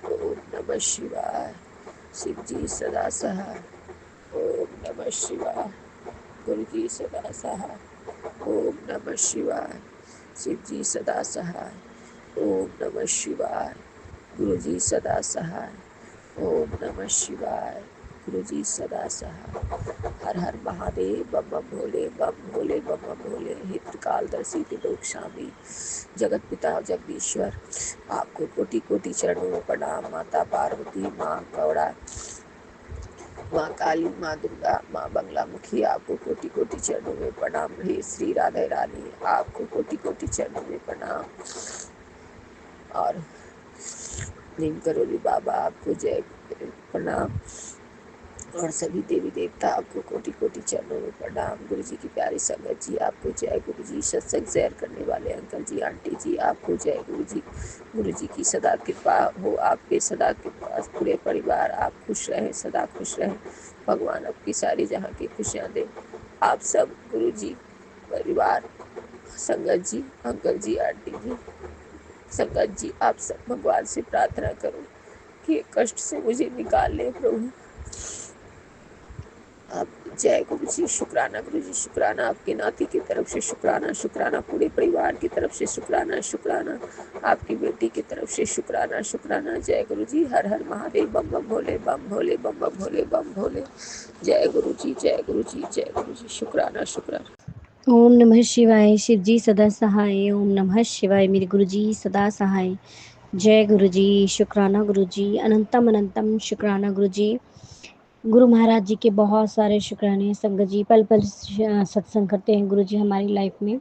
ओम नमः शिवाय, शिव जी सदा सहाय। ओम नमः शिवाय, गुरु जी सदा सहाय। ओम नमः शिवाय, शिव जी सदा सहाय। ओम नमः शिवाय, गुरु जी सदा सहाय। ओम नमः शिवाय, गुरु जी सदा सहाय। हर हर महादेव, बम बम भोले, बम भोले, बम बम भोले। हे त्रिकालदर्शी त्रिलोक स्वामी, जगत पिता जगदीश्वर, आपको कोटि कोटि चरणों में प्रणाम। माता पार्वती, माँ कौड़ा, माँ काली, माँ दुर्गा, माँ बंगला मुखी, आपको कोटि कोटि चरणों में प्रणाम। हे श्री राधा रानी, आपको कोटि कोटि चरणों में प्रणाम। और नीम करोली बाबा, आपको जय प्रणाम। और सभी देवी देवता, आपको कोटि कोटि चरणों में प्रणाम। गुरु जी की प्यारी संगत जी, आपको जय। गुरु जी, सत्संग शेयर करने वाले अंकल जी, आंटी जी, आपको जय। गुरु जी, गुरु जी की सदा कृपा हो आप पे, सदा कृपा, पूरे परिवार आप खुश रहें, सदा खुश रहें। भगवान आपकी सारी जहाँ की खुशियाँ दे। आप सब गुरु जी, परिवार, संगत जी, अंकल जी, आंटी जी, संगत जी, आप सब भगवान से प्रार्थना करो कि कष्ट से मुझे निकाल ले प्रभु। आप जय गुरु जी, शुक्राना गुरु जी, शुक्राना आपके नाती की तरफ से, शुक्राना शुक्राना पूरे परिवार की तरफ से, शुक्राना शुक्राना आपकी बेटी की तरफ से, शुक्राना शुक्राना। जय गुरु जी, हर हर महादेव, बम बम भोले, बम भोले, बम बम भोले, बम भोले। जय गुरु जी, जय गुरु जी, जय गुरु जी, शुक्राना शुक्राना। ओम नमः शिवाय। शिव जी सदा सहाय। ओम नमः शिवाय। मेरे गुरु जी सदा सहाय। जय गुरु जी, शुक्राना गुरु जी, अनंतम अनंतम शुक्राना गुरु जी। गुरु महाराज जी के बहुत सारे शुक्राने। संगत जी पल पल सत्संग करते हैं गुरु जी हमारी लाइफ में।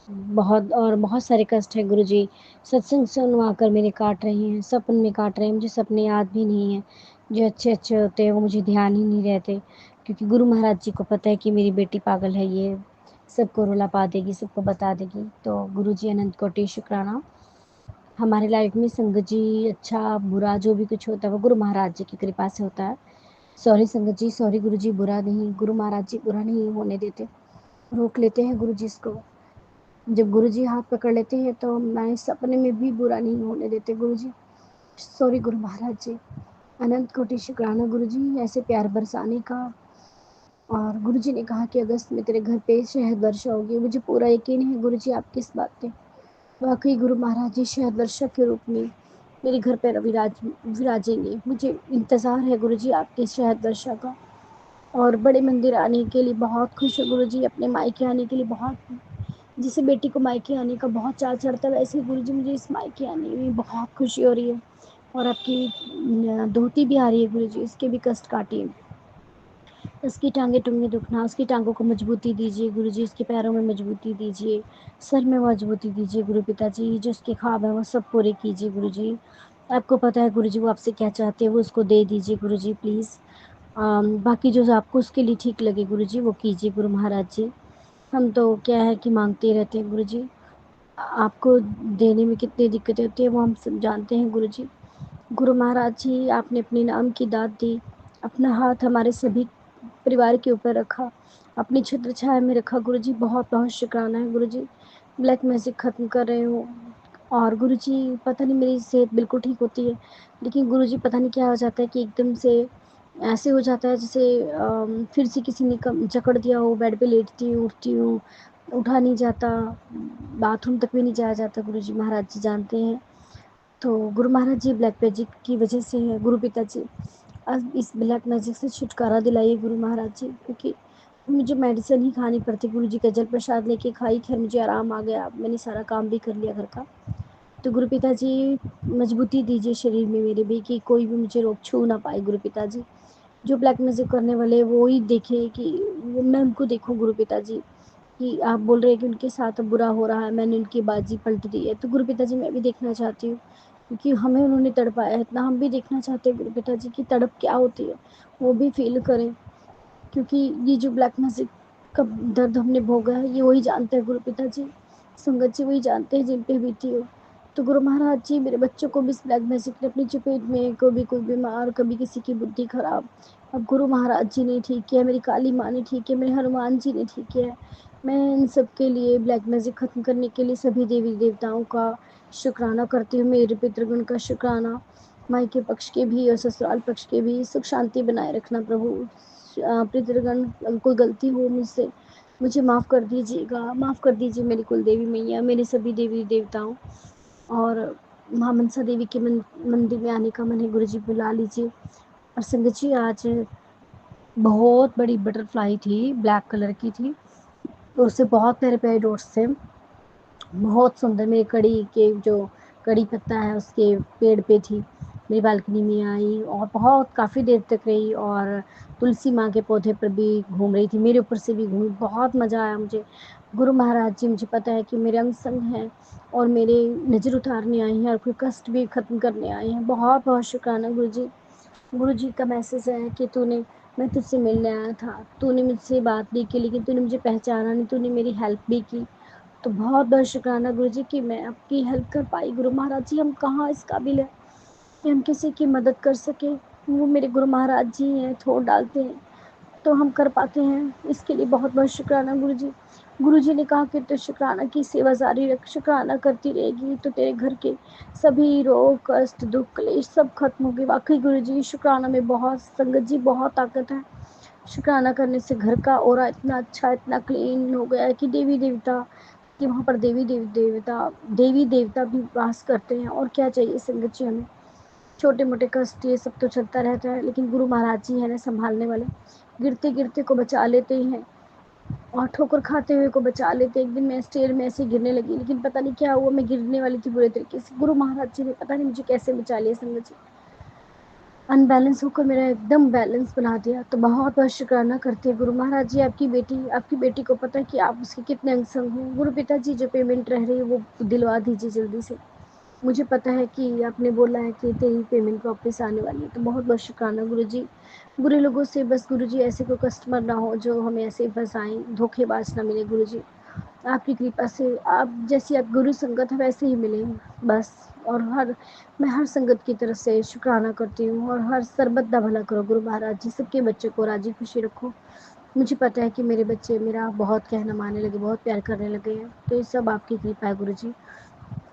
बहुत सारे कष्ट है गुरु जी, सत्संग सुनवा कर मेरे काट रहे हैं, सपन में काट रहे हैं। मुझे सपने याद भी नहीं है, जो अच्छे अच्छे होते हैं वो मुझे ध्यान ही नहीं रहते, क्योंकि गुरु महाराज जी को पता है कि मेरी बेटी पागल है, ये सबको रुला पा देगी, सबको बता देगी। तो गुरु जी अनंत कोटि शुक्राना। हमारे लाइफ में संगत जी अच्छा बुरा जो भी कुछ होता है वो गुरु महाराज जी की कृपा से होता है। सॉरी संगत जी, सॉरी गुरु जी, बुरा नहीं, गुरु महाराज जी बुरा नहीं होने देते, रोक लेते हैं गुरु जी इसको। जब गुरु जी हाथ पकड़ लेते हैं तो मैं सपने में भी बुरा नहीं होने देते गुरु जी। सॉरी गुरु महाराज जी, अनंत कोटि शुक्राना गुरु जी ऐसे प्यार बरसाने का। और गुरु जी ने कहा कि अगस्त में तेरे घर पे शहद वर्षा होगी। मुझे पूरा यकीन है गुरु जी आप किस बात पे, वाकई गुरु महाराज जी शहद वर्षा के रूप में मेरे घर पर विराजेंगे। मुझे इंतज़ार है गुरु जी आपके शहद वर्षा का। और बड़े मंदिर आने के लिए बहुत खुश है गुरु जी, अपने मायके आने के लिए बहुत, जिसे बेटी को मायके आने का बहुत चाह चढ़ता है, वैसे गुरु जी मुझे इस मायके आने में बहुत खुशी हो रही है। और आपकी धोती भी आ रही है गुरु जी, इसके भी कष्ट काटिए। उसकी टांगे टूंगे दुखना, उसकी टांगों को मजबूती दीजिए गुरु जी, उसके पैरों में मजबूती दीजिए, सर में मजबूती दीजिए गुरु पिताजी। जो उसके ख्वाब है वो सब पूरे कीजिए गुरु जी। आपको पता है गुरु जी वो आपसे क्या चाहते हैं, वो उसको दे दीजिए गुरु जी प्लीज़। बाकी जो आपको उसके लिए ठीक लगे गुरु जी वो कीजिए गुरु महाराज जी। हम तो क्या है कि मांगते रहते हैं गुरु जी, आपको देने में कितनी दिक्कतें होती है वो हम सब जानते हैं गुरु जी। गुरु महाराज जी आपने अपने नाम की दात दी, अपना हाथ हमारे सभी परिवार के ऊपर रखा, अपनी छत्र छाया में रखा गुरु जी। बहुत बहुत शुक्राना है गुरु जी। ब्लैक मैजिक ख़त्म कर रहे हो। और गुरु जी पता नहीं मेरी सेहत बिल्कुल ठीक होती है, लेकिन गुरु जी पता नहीं क्या हो जाता है कि एकदम से ऐसे हो जाता है जैसे फिर से किसी ने जकड़ दिया हो। बेड पे लेटती हूँ, उठती हूँ, उठा नहीं जाता, बाथरूम तक भी नहीं जाया जाता गुरु जी, महाराज जी जानते हैं। तो गुरु महाराज जी ब्लैक मैजिक की वजह से है गुरु पिताजी, आज इस ब्लैक मैजिक से छुटकारा दिलाइए गुरु महाराज जी, क्योंकि मुझे मेडिसिन ही खानी पड़ती। गुरु जी का जल प्रसाद लेके खाई, खैर मुझे आराम आ गया, मैंने सारा काम भी कर लिया घर का। तो गुरु पिताजी मजबूती दीजिए शरीर में मेरे भी, कि कोई भी मुझे रोक छू ना पाए गुरु पिताजी। जो ब्लैक मैजिक करने वाले वो ही देखे कि मैं उनको देखूं गुरु पिताजी, कि आप बोल रहे हैं कि उनके साथ बुरा हो रहा है, मैंने उनकी बाजी पलट दी है। तो गुरु पिताजी मैं भी देखना चाहती हूँ, क्योंकि हमें उन्होंने तड़पाया है इतना, हम भी देखना चाहते हैं गुरु पिताजी की तड़प क्या होती है, वो भी फील करें। क्योंकि ये जो ब्लैक मैजिक का दर्द हमने भोगा है ये वही जानते हैं गुरु पिताजी, संगत जी वही जानते हैं जिन पे बीती हो। तो गुरु महाराज जी मेरे बच्चों को भी इस ब्लैक मैजिक ने अपनी चपेट में, कभी कोई बीमार, कभी किसी की बुद्धि खराब, अब गुरु महाराज जी ने ठीक किया, मेरी काली माँ ने ठीक किया, मेरे हनुमान जी ने ठीक किया है। मैं इन सब के लिए, ब्लैक मैजिक ख़त्म करने के लिए सभी देवी देवताओं का शुक्राना करती हूँ, मेरे पितृगण का शुक्राना, मायके पक्ष के भी और ससुराल पक्ष के भी। सुख शांति बनाए रखना प्रभु। पितृगण कोई गलती हो मुझसे, मुझे माफ़ कर दीजिएगा, माफ़ कर दीजिए मेरी कुल देवी मैया, मेरे सभी देवी देवताओं। और माँ मनसा देवी के मंदिर में आने का मन है गुरु जी, बुला लीजिए। और संगत जी आज बहुत बड़ी बटरफ्लाई थी, ब्लैक कलर की थी, और उससे बहुत प्यारे प्यारे डॉट्स थे, बहुत सुंदर। मेरे कड़ी के जो कड़ी पत्ता है उसके पेड़ पे थी, मेरी बालकनी में आई और बहुत काफ़ी देर तक रही, और तुलसी माँ के पौधे पर भी घूम रही थी, मेरे ऊपर से भी घूमी, बहुत मज़ा आया मुझे। गुरु महाराज जी मुझे पता है कि मेरे अंग संग हैं और मेरे नज़र उतारने आए हैं और कोई कष्ट भी ख़त्म करने आए हैं। बहुत बहुत शुक्राना गुरु जी। गुरु जी का मैसेज है कि मैं तुझसे मिलने आया था, तूने मुझसे बात भी की, लेकिन तूने मुझे पहचाना नहीं, तूने मेरी हेल्प भी की। तो बहुत बहुत शुक्राना गुरु जी कि मैं आपकी हेल्प कर पाई। गुरु महाराज जी हम कहाँ इस काबिल है कि हम किसी की मदद कर सके, वो मेरे गुरु महाराज जी हैं, थोड़ डालते हैं तो हम कर पाते हैं। इसके लिए बहुत बहुत शुक्राना गुरु जी। गुरु जी ने कहा कि तो शुक्राना की सेवा जारी रख, शुक्राना करती रहेगी तो तेरे घर के सभी रोग, कष्ट, दुख, क्लेश सब खत्म होंगे। वाकई गुरु जी शुक्राना में बहुत, संगत जी बहुत ताकत है। शुक्राना करने से घर का ऑरा इतना अच्छा, इतना क्लीन हो गया है कि देवी देवता कि वहाँ पर देवी देवता भी वास करते हैं। और क्या चाहिए संगत जी हमें। छोटे मोटे कष्ट ये सब तो चलता रहता है, लेकिन गुरु महाराज जी है ना संभालने वाले। गिरते गिरते को बचा लेते हैं और ठोकर खाते हुए को बचा लेते। एक दिन मैं स्टेयर में ऐसे गिरने लगी, लेकिन पता नहीं क्या हुआ, मैं गिरने वाली थी बुरे तरीके से। गुरु महाराज जी ने पता नहीं मुझे कैसे बचा लिया संगत जी, अनबैलेंस होकर मेरा एकदम बैलेंस बना दिया। तो बहुत बहुत शुक्राना करती है गुरु महाराज जी। आपकी बेटी को पता है कि आप उसके कितने अंग संग हो। गुरु पिताजी जो पेमेंट रह रही है वो दिलवा दीजिए जल्दी से। मुझे पता है कि आपने बोला है कि तेरी पेमेंट वापस आने वाली है। तो बहुत बहुत शुक्राना गुरु जी। बुरे लोगों से बस गुरु जी ऐसे कोई कस्टमर ना हो जो हमें ऐसे फंसाएं, धोखेबाज ना मिले गुरु जी। आपकी कृपा से आप जैसी आप गुरु संगत है वैसे ही मिले बस। और मैं हर संगत की तरफ से शुक्राना करती हूँ। और हर सरबत दा भला करो गुरु महाराज जी, सबके बच्चों को राजी खुशी रखो। मुझे पता है कि मेरे बच्चे मेरा बहुत कहना मानने लगे, बहुत प्यार करने लगे हैं। तो ये सब आपकी कृपा है गुरु जी।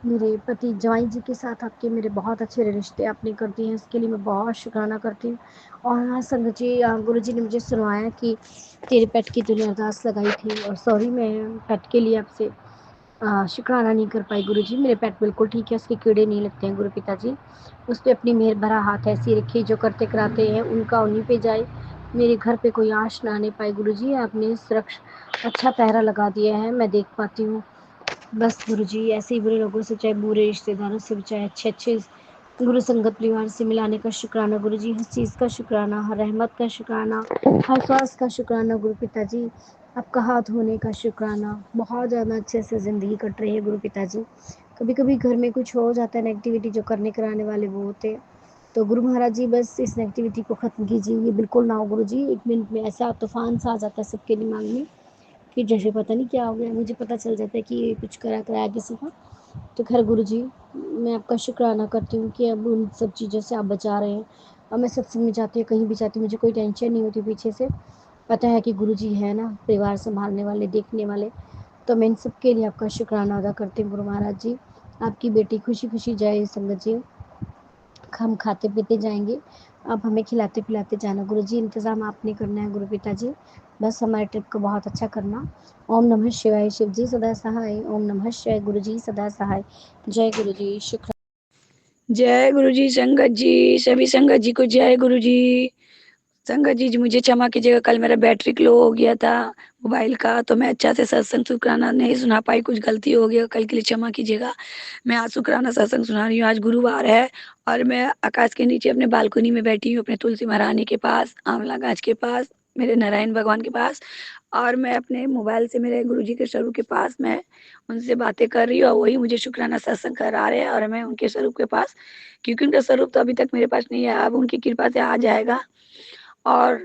मेरे पति जवाई जी के साथ आपके मेरे बहुत अच्छे रिश्ते आपने कर दिए हैं, इसके लिए मैं बहुत शुक्राना करती हूँ। और हाँ संगत जी, गुरु जी ने मुझे सुनवाया कि तेरे पेट की तूने अरदास लगाई थी। और सॉरी, मैं पेट के लिए आपसे शुक्राना नहीं कर पाई गुरु जी। मेरे पेट बिल्कुल ठीक है, उसके कीड़े नहीं लगते हैं गुरु पिताजी। उस पर अपनी मेहर भरा हाथ ऐसी रखिए, जो करते कराते हैं उनका उन्हीं पे जाए। मेरे घर पे कोई आँच ना आने पाए गुरु जी। आपने सुरक्षा अच्छा पहरा लगा दिया है, मैं देख पाती हूँ। बस गुरु जी ऐसे ही बुरे लोगों से, चाहे बुरे रिश्तेदारों से, चाहे अच्छे अच्छे गुरु संगत परिवार से मिलाने का शुक्राना गुरु जी। हर चीज़ का शुक्राना, हर रहमत का शुक्राना, हर स्वास्थ्य का शुक्राना गुरु पिताजी। आपका हाथ होने का शुक्राना। बहुत ज़्यादा अच्छे से ज़िंदगी कट रही है गुरु पिताजी। कभी कभी घर में कुछ हो जाता है नेगेटिविटी, जो करने कराने वाले वो होते हैं। तो गुरु महाराज जी बस इस नेगेटिविटी को ख़त्म कीजिए, ये बिल्कुल ना हो गुरु जी। 1 मिनट में ऐसा तूफान सा आ जाता है सबके दिमाग में कि जैसे पता नहीं क्या हो गया। मुझे पता चल जाता है कि ये कुछ कराया किसी का। तो खैर गुरु जी, मैं आपका शुक्राना करती हूँ कि अब उन सब चीज़ों से आप बचा रहे हैं। और मैं सत्संग में जाती हूँ, कहीं भी जाती हूँ, मुझे कोई टेंशन नहीं होती पीछे से। पता है कि गुरु जी है ना परिवार संभालने वाले, देखने वाले। तो मैं इन सब के लिए आपका शुक्राना अदा करती हूँ गुरु महाराज जी। आपकी बेटी खुशी खुशी जाए संगत जी, हम खाते पीते जाएंगे, आप हमें खिलाते पिलाते जाना गुरु जी। इंतज़ाम आपने करना है गुरु पिताजी, बस हमारे ट्रिप को बहुत अच्छा करना। ओम नमः शिवाय। शिव जी सदा सहाय। ओम नमः शिवाय। गुरु जी सदा सहाय। जय गुरु जी। शुक्र। जय गुरु जी। संगत जी, सभी संगत जी को जय गुरु जी। संगत जी मुझे क्षमा कीजिएगा, कल मेरा बैटरी लो हो गया था मोबाइल का, तो मैं अच्छा से सत्संग शुक्राना नहीं सुना पाई, कुछ गलती हो गया, कल के लिए क्षमा कीजिएगा। मैं आज शुक्राना सत्संग सुना रही हूँ। आज गुरुवार है और मैं आकाश के नीचे अपने बालकनी में बैठी हूँ, अपने तुलसी महारानी के पास, आंवला गाछ के पास, मेरे नारायण भगवान के पास। और मैं अपने मोबाइल से मेरे गुरु जी के स्वरूप के पास मैं उनसे बातें कर रही हूँ, और वही मुझे शुक्राना सत्संग करा रहे हैं। और मैं उनके स्वरूप के पास, क्योंकि उनका स्वरूप तो अभी तक मेरे पास नहीं है, अब उनकी कृपा से आ जाएगा। और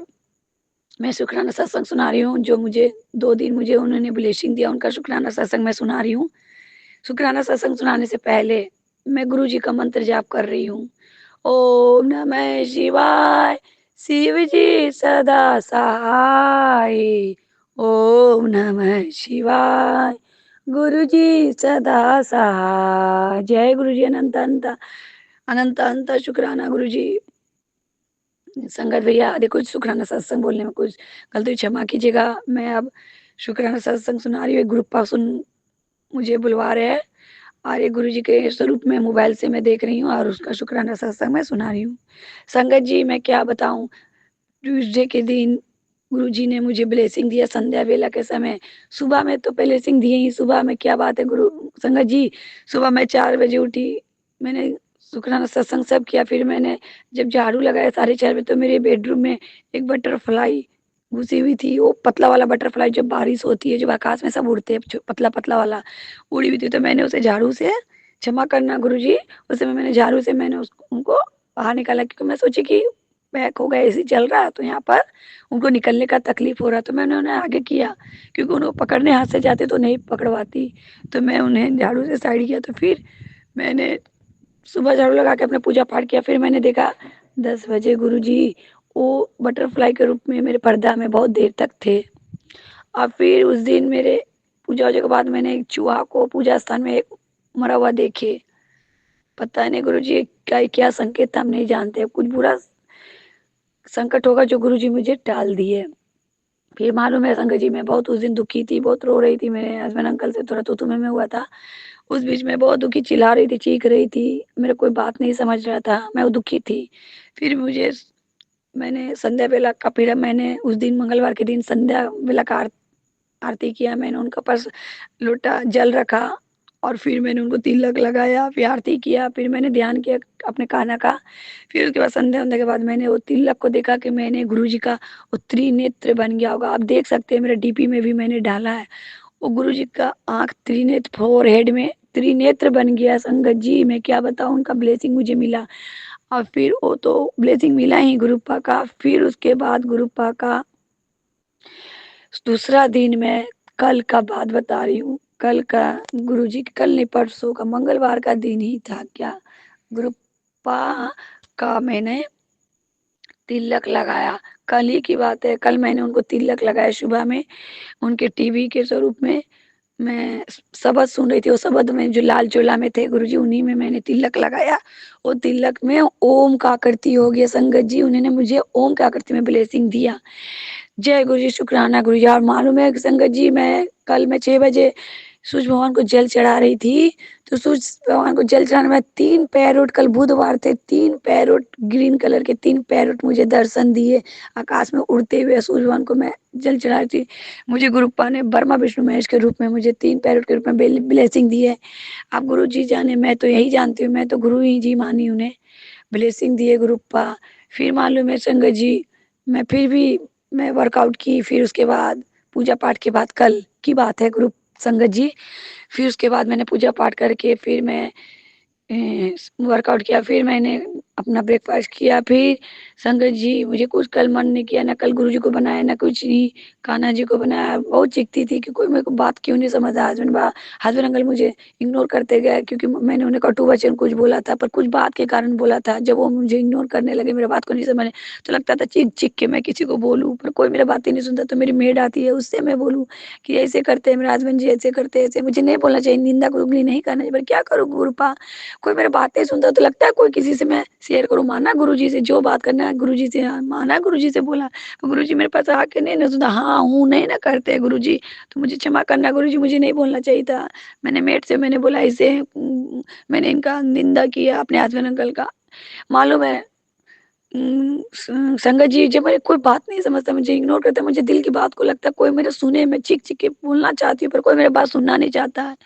मैं शुक्राना सत्संग सुना रही हूँ, जो मुझे 2 दिन मुझे उन्होंने ब्लेसिंग दिया, उनका शुक्राना सत्संग मैं सुना रही हूँ। शुक्राना सत्संग सुनाने से पहले मैं गुरु जी का मंत्र जाप कर रही हूँ। ओम नमः शिवाय, शिव जी सदा सहाय। ओम नमः शिवाय, गुरु जी सदा सहाय। जय गुरु जी। अनंत अनंत अनंत अनंत शुक्राना गुरु जी। संगत भैया देखो, शुक्राना सत्संग बोलने में कुछ गलती क्षमा कीजिएगा। मैं अब शुक्राना सत्संग सुना रही हूँ, एक ग्रुप पर्सन मुझे बुलवा रहे हैं, और एक गुरु जी के स्वरूप में मोबाइल से मैं देख रही हूँ, और उसका शुक्राना सत्संग मैं सुना रही हूँ। संगत जी मैं क्या बताऊँ, ट्यूसडे के दिन गुरु जी ने मुझे ब्लेसिंग दिया संध्या वेला के समय। सुबह में तो ब्लेसिंग दिए ही, सुबह में क्या बात है गुरु संगत जी, सुबह मैं 4 बजे उठी, मैंने शुक्राना सत्संग सब किया। फिर मैंने जब झाड़ू लगाया 4:30 बजे, तो मेरे बेडरूम में एक बटरफ्लाई घुसी हुई थी। वो पतला वाला बटरफ्लाई, जब बारिश होती है, जब आकाश में सब उड़ते हैं, पतला पतला वाला उड़ी हुई थी। तो मैंने उसे झाड़ू से, क्षमा करना गुरु जी, उस समय मैंने झाड़ू से मैंने उनको बाहर निकाला, क्योंकि मैं सोची कि पैक हो गया, एसी चल रहा है, तो यहाँ पर उनको निकलने का तकलीफ हो रहा। तो मैंने उन्हें आगे किया, क्योंकि उनको पकड़ने हाथ से जाते तो नहीं पकड़वाती। तो मैं उन्हें झाड़ू से साइड किया। तो फिर मैंने सुबह झाड़ू लगा के अपना पूजा पाठ किया। फिर मैंने देखा 10 बजे गुरु जी वो बटरफ्लाई के रूप में मेरे पर्दा में बहुत देर तक थे। और फिर उस दिन मेरे पूजा वूजा के बाद मैंने एक चूहा को पूजा स्थान में एक मरा हुआ देखे। पता नहीं गुरु जी क्या क्या संकेत था, हम नहीं जानते। कुछ बुरा संकट होगा जो गुरुजी मुझे टाल दिए। फिर मालूम है संगत जी, मैं बहुत उस दिन दुखी थी, बहुत रो रही थी, मेरे हस्बैंड अंकल से थोड़ा तू में हुआ था। उस बीच में बहुत दुखी, चिल्ला रही थी, चीख रही थी, मेरा कोई बात नहीं समझ रहा था, मैं वो दुखी थी। फिर मैंने संध्या बेला का, फिर मैंने उस दिन मंगलवार के दिन संध्या बेला का आरती किया, मैंने उनका पास लोटा जल रखा और फिर मैंने उनको तिलक लगाया, फिर आरती किया, फिर मैंने ध्यान किया अपने कान्हा का। फिर उसके बाद संध्या के बाद मैंने वो तिलक को देखा कि मैंने गुरुजी का वो त्रिनेत्र बन गया होगा। आप देख सकते हैं, मेरे डीपी में भी मैंने डाला है, वो गुरुजी का आंख त्रिनेत्र, फोर हेड में त्रिनेत्र बन गया। संगत जी मैं क्या बताऊं, उनका ब्लेसिंग मुझे मिला। और फिर वो तो ब्लेसिंग मिला ही गुरुपा का। फिर उसके बाद गुरुपा का दूसरा दिन, मैं कल का बात बता रही हूँ, कल का गुरुजी, कल नहीं परसों का मंगलवार का दिन ही था क्या, गुरुपा का मैंने तिलक लगाया। कल ही की बात है, कल मैंने उनको तिलक लगाया सुबह में, उनके टीवी के स्वरूप में। मैं शबद सुन रही थी, वो शबद में जो लाल चोला में थे गुरुजी, उन्हीं में मैंने तिलक लगाया। वो तिलक में ओम का आकृति हो गया संगत जी, उन्होंने मुझे ओम का आकृति में ब्लेसिंग दिया। जय गुरु जी, शुक्राना गुरु जी। और मालूम है संगत जी, मैं 6 बजे सूर्य भगवान को जल चढ़ा रही थी, तो सूर्य भगवान को जल चढ़ाने में 3 पैरोट, कल बुधवार थे, 3 पैरोट, ग्रीन कलर के 3 पैरोट मुझे दर्शन दिए आकाश में उड़ते हुए। सूर्य भगवान को मैं जल चढ़ा रही थी, मुझे गुरुपा ने ब्रह्मा विष्णु महेश के रूप में मुझे 3 पैरोट के रूप में ब्लेसिंग दी है। आप गुरु जी जाने, मैं तो यही जानती हूँ, मैं तो गुरु ही जी मानी उन्हें, ब्लेसिंग दिए गुरुपा। फिर मालूम है संगत जी, मैं वर्कआउट की, फिर उसके बाद पूजा पाठ के बाद, कल की बात है गुरु संगत जी, फिर उसके बाद मैंने पूजा पाठ करके फिर मैं वर्कआउट किया, फिर मैंने अपना ब्रेकफास्ट किया। फिर संगत जी मुझे कुछ कल मन नहीं किया, ना कल गुरु जी को बनाया, ना कुछ नहीं कान्हा जी को बनाया। बहुत चिखती थी कि कोई मेरे को बात क्यों नहीं समझ। हस्बैंड अंकल मुझे इग्नोर करते गए, क्योंकि मैंने उन्हें कटु वचन कुछ बोला था, पर कुछ बात के कारण बोला था। जब वो मुझे इग्नोर करने लगे, मेरे बात को नहीं समझे, तो लगता था चीख चीख के मैं किसी को बोलूँ, पर कोई मेरा बात ही नहीं सुनता। तो मेरी मेड आती है, उससे मैं बोलूँ कि ऐसे करते हैं मेरे हस्बैंड जी, ऐसे करते हैं, ऐसे। मुझे नहीं बोलना चाहिए, निंदा गुगली नहीं करना चाहिए, पर क्या करूँ गुरुपा, कोई मेरे बातें सुनता तो लगता है कोई किसी से मैं शेयर करूँ। माना गुरुजी से, जो बात करना है गुरुजी से, माना गुरुजी से बोला, तो गुरुजी मेरे पास आके नहीं ना सुनता, हाँ हूँ नहीं ना करते गुरुजी, तो मुझे क्षमा करना गुरुजी, मुझे नहीं बोलना चाहिए था। मैंने मेट से मैंने बोला इसे, मैंने इनका निंदा किया अपने हस्बैंड अंकल का। मालूम है संगत जी, जब मेरे कोई बात नहीं समझता, मुझे इग्नोर करता, मुझे दिल की बात को लगता है कोई मेरे सुने, मैं चीख चीख के बोलना चाहती हूँ, पर कोई मेरी बात सुनना नहीं चाहता है।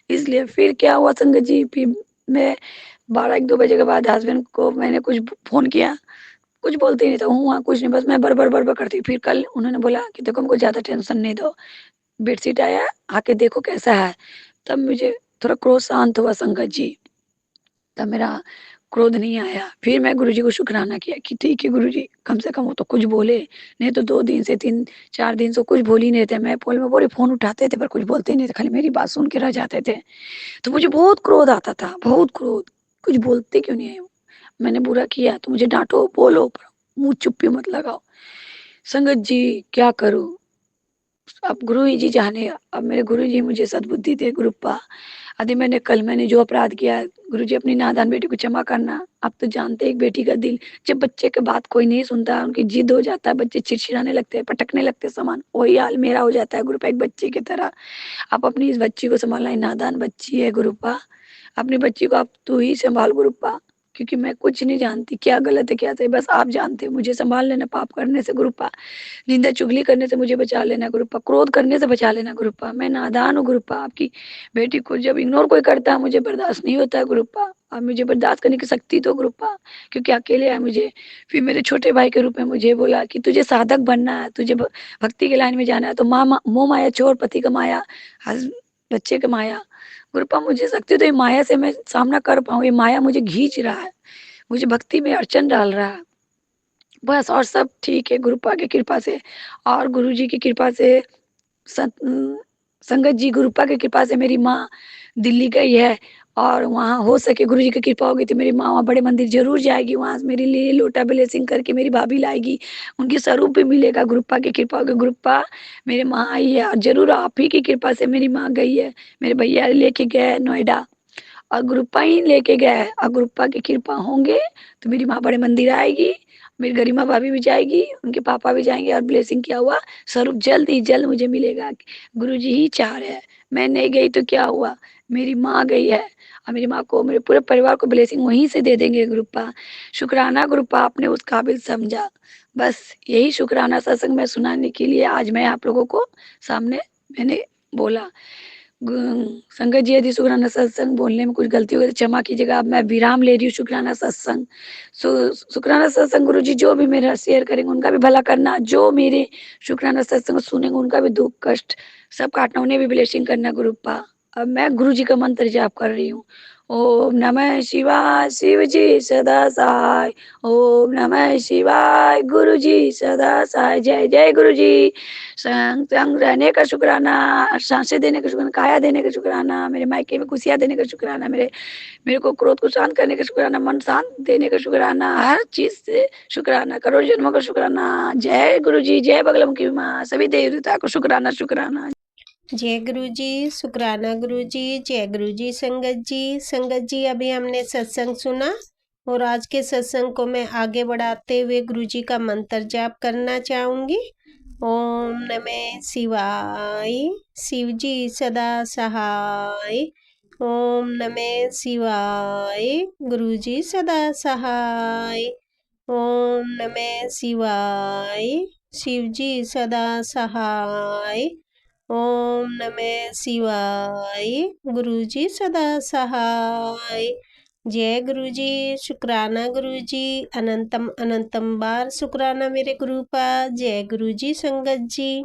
इसलिए फिर क्या हुआ संगत जी, फिर मैं 12-1-2 बजे के बाद हस्बैंड को मैंने कुछ फोन किया, कुछ बोलते ही नहीं था, हूँ हाँ कुछ नहीं, बस मैं बड़बड़ बड़बड़ करती। फिर कल उन्होंने बोला कि देखो हमको ज्यादा टेंशन नहीं दो, बेडशीट आया आके देखो कैसा है। तब मुझे थोड़ा क्रोध शांत हुआ संगत जी, तब मेरा क्रोध नहीं आया। फिर मैं गुरुजी को शुक्राना किया कि ठीक है गुरुजी, कम से कम वो तो कुछ बोले, नहीं तो 2 दिन से 3-4 दिन से कुछ बोल ही नहीं थे। मैं बोले फोन उठाते थे पर कुछ बोलते नहीं थे, खाली मेरी बात सुन के रह जाते थे। तो मुझे बहुत क्रोध आता था, बहुत क्रोध, कुछ बोलते क्यों नहीं है। मैंने बुरा किया तो मुझे डांटो, बोलो, पर मुंह चुप्पी मत लगाओ। संगत जी क्या करूं, अब गुरु ही जी जाने। अब मेरे गुरु जी मुझे सद्बुद्धि दे गुरुपा। यदि मैंने जो अपराध किया है, गुरु जी अपनी नादान बेटी को क्षमा करना। आप तो जानते हैं एक बेटी का दिल, जब बच्चे की बात कोई नहीं सुनता, उनकी जिद हो जाता है, बच्चे चिड़चिड़ाने लगते हैं, पटकने लगते हैं सामान, वही हाल मेरा हो जाता है गुरुपा, एक बच्चे की तरह। आप अपनी इस बच्ची को संभालना, नादान बच्ची है गुरुपा, अपनी बच्ची को आप तू ही संभाल गुरुपा, क्योंकि मैं कुछ नहीं जानती क्या गलत है क्या सही, बस आप जानते हो। मुझे संभाल लेना, पाप करने से गुरुपा, निंदा चुगली करने से मुझे बचा लेना गुरुपा, क्रोध करने से बचा लेना गुरुपा। मैं नादान हूँ गुरुपा, आपकी बेटी को जब इग्नोर कोई करता है मुझे बर्दाश्त नहीं होता है गुरुपा। आप मुझे बर्दाश्त करने की शक्ति दो गुरुपा, क्योंकि अकेले है मुझे। फिर मेरे छोटे भाई के रूप में मुझे बोला कि तुझे साधक बनना है, तुझे भक्ति के लाइन में जाना है, तो मोह माया छोड़, पति का माया, बच्चे का माया। गुरुपा मुझे शक्ति तो, ये माया से मैं सामना कर पाऊँ, ये माया मुझे खींच रहा है, मुझे भक्ति में अड़चन डाल रहा है बस। और सब ठीक है गुरुपा की कृपा से, और गुरु जी की कृपा से, संगत जी गुरुपा की कृपा से मेरी माँ दिल्ली गई है, और वहाँ हो सके गुरु जी की कृपा होगी तो मेरी माँ वहाँ बड़े मंदिर जरूर जाएगी, वहाँ मेरे लिए लोटा ब्लेसिंग करके मेरी भाभी लाएगी, उनकी स्वरूप भी मिलेगा। गुरुपा की कृपा होगी, गुरुपा मेरे माँ आई है, और जरूर आप ही की कृपा से मेरी माँ गई है। मेरे भैया लेके गए नोएडा, और गुरुपा ही लेके गए, और गुरुपा की कृपा होंगे तो मेरी माँ बड़े मंदिर आएगी, मेरी गरिमा भाभी भी जाएगी, उनके पापा भी जाएंगे और ब्लेसिंग किया हुआ स्वरूप जल्द ही जल्द मुझे मिलेगा। गुरुजी ही चाह रहे हैं, मैं नहीं गई तो क्या हुआ, मेरी माँ गई है और मेरी माँ को, मेरे पूरे परिवार को ब्लेसिंग वहीं से दे देंगे। गुरुपा शुक्राना, गुरुपा आपने उस काबिल समझा। बस यही शुक्राना सत्संग में सुनाने के लिए आज मैं आप लोगों को सामने मैंने बोला। संगत जी, यदि शुक्राना सत्संग बोलने में कुछ गलती हो गई तो क्षमा कीजिएगा। अब मैं विराम ले रही हूँ। शुक्राना सत्संग, शुक्राना सत्संग गुरु जी जो भी मेरा शेयर करेंगे उनका भी भला करना, जो मेरे शुक्राना सत्संग सुनेंगे उनका भी दुख कष्ट सब काटना, उन्हें भी ब्लेसिंग करना गुरुपा। अब मैं गुरु जी का मंत्र जाप कर रही हूँ। ओम नमः शिवाय, शिव जी सदा सहाय। ओम नमः शिवाय, गुरु जी सदा सहाय। जय जय गुरु जी। संग रहने का शुक्राना, सांसें देने का शुक्राना, काया देने का शुक्राना, मेरे मायके में खुशियाँ देने का शुक्राना, मेरे को क्रोध को शांत करने का शुक्राना, मन शांत देने का शुक्राना, हर चीज से शुक्राना, करोड़ जन्मों का शुक्राना। जय गुरु जी, जय बगलम की माँ, सभी देवी देवता को शुक्राना शुक्राना। जय गुरु जी, शुक्राना गुरु जी, जय गुरु जी। संगत जी, संगत जी अभी हमने सत्संग सुना और आज के सत्संग को मैं आगे बढ़ाते हुए गुरु जी का मंत्र जाप करना चाहूँगी। ओम नमः शिवाय, शिव जी सदा सहाय। ओम नमः शिवाय, गुरु जी सदा सहाय। ओम नमः शिवाय, शिव जी सदा सहाय। ओम नमः शिवाय, गुरु जी सदा सहाय। जय गुरु जी, शुक्राना गुरु जी, अनंतम अनंतम बार शुक्राना मेरे गुरु पा। जय गुरु जी संगत जी।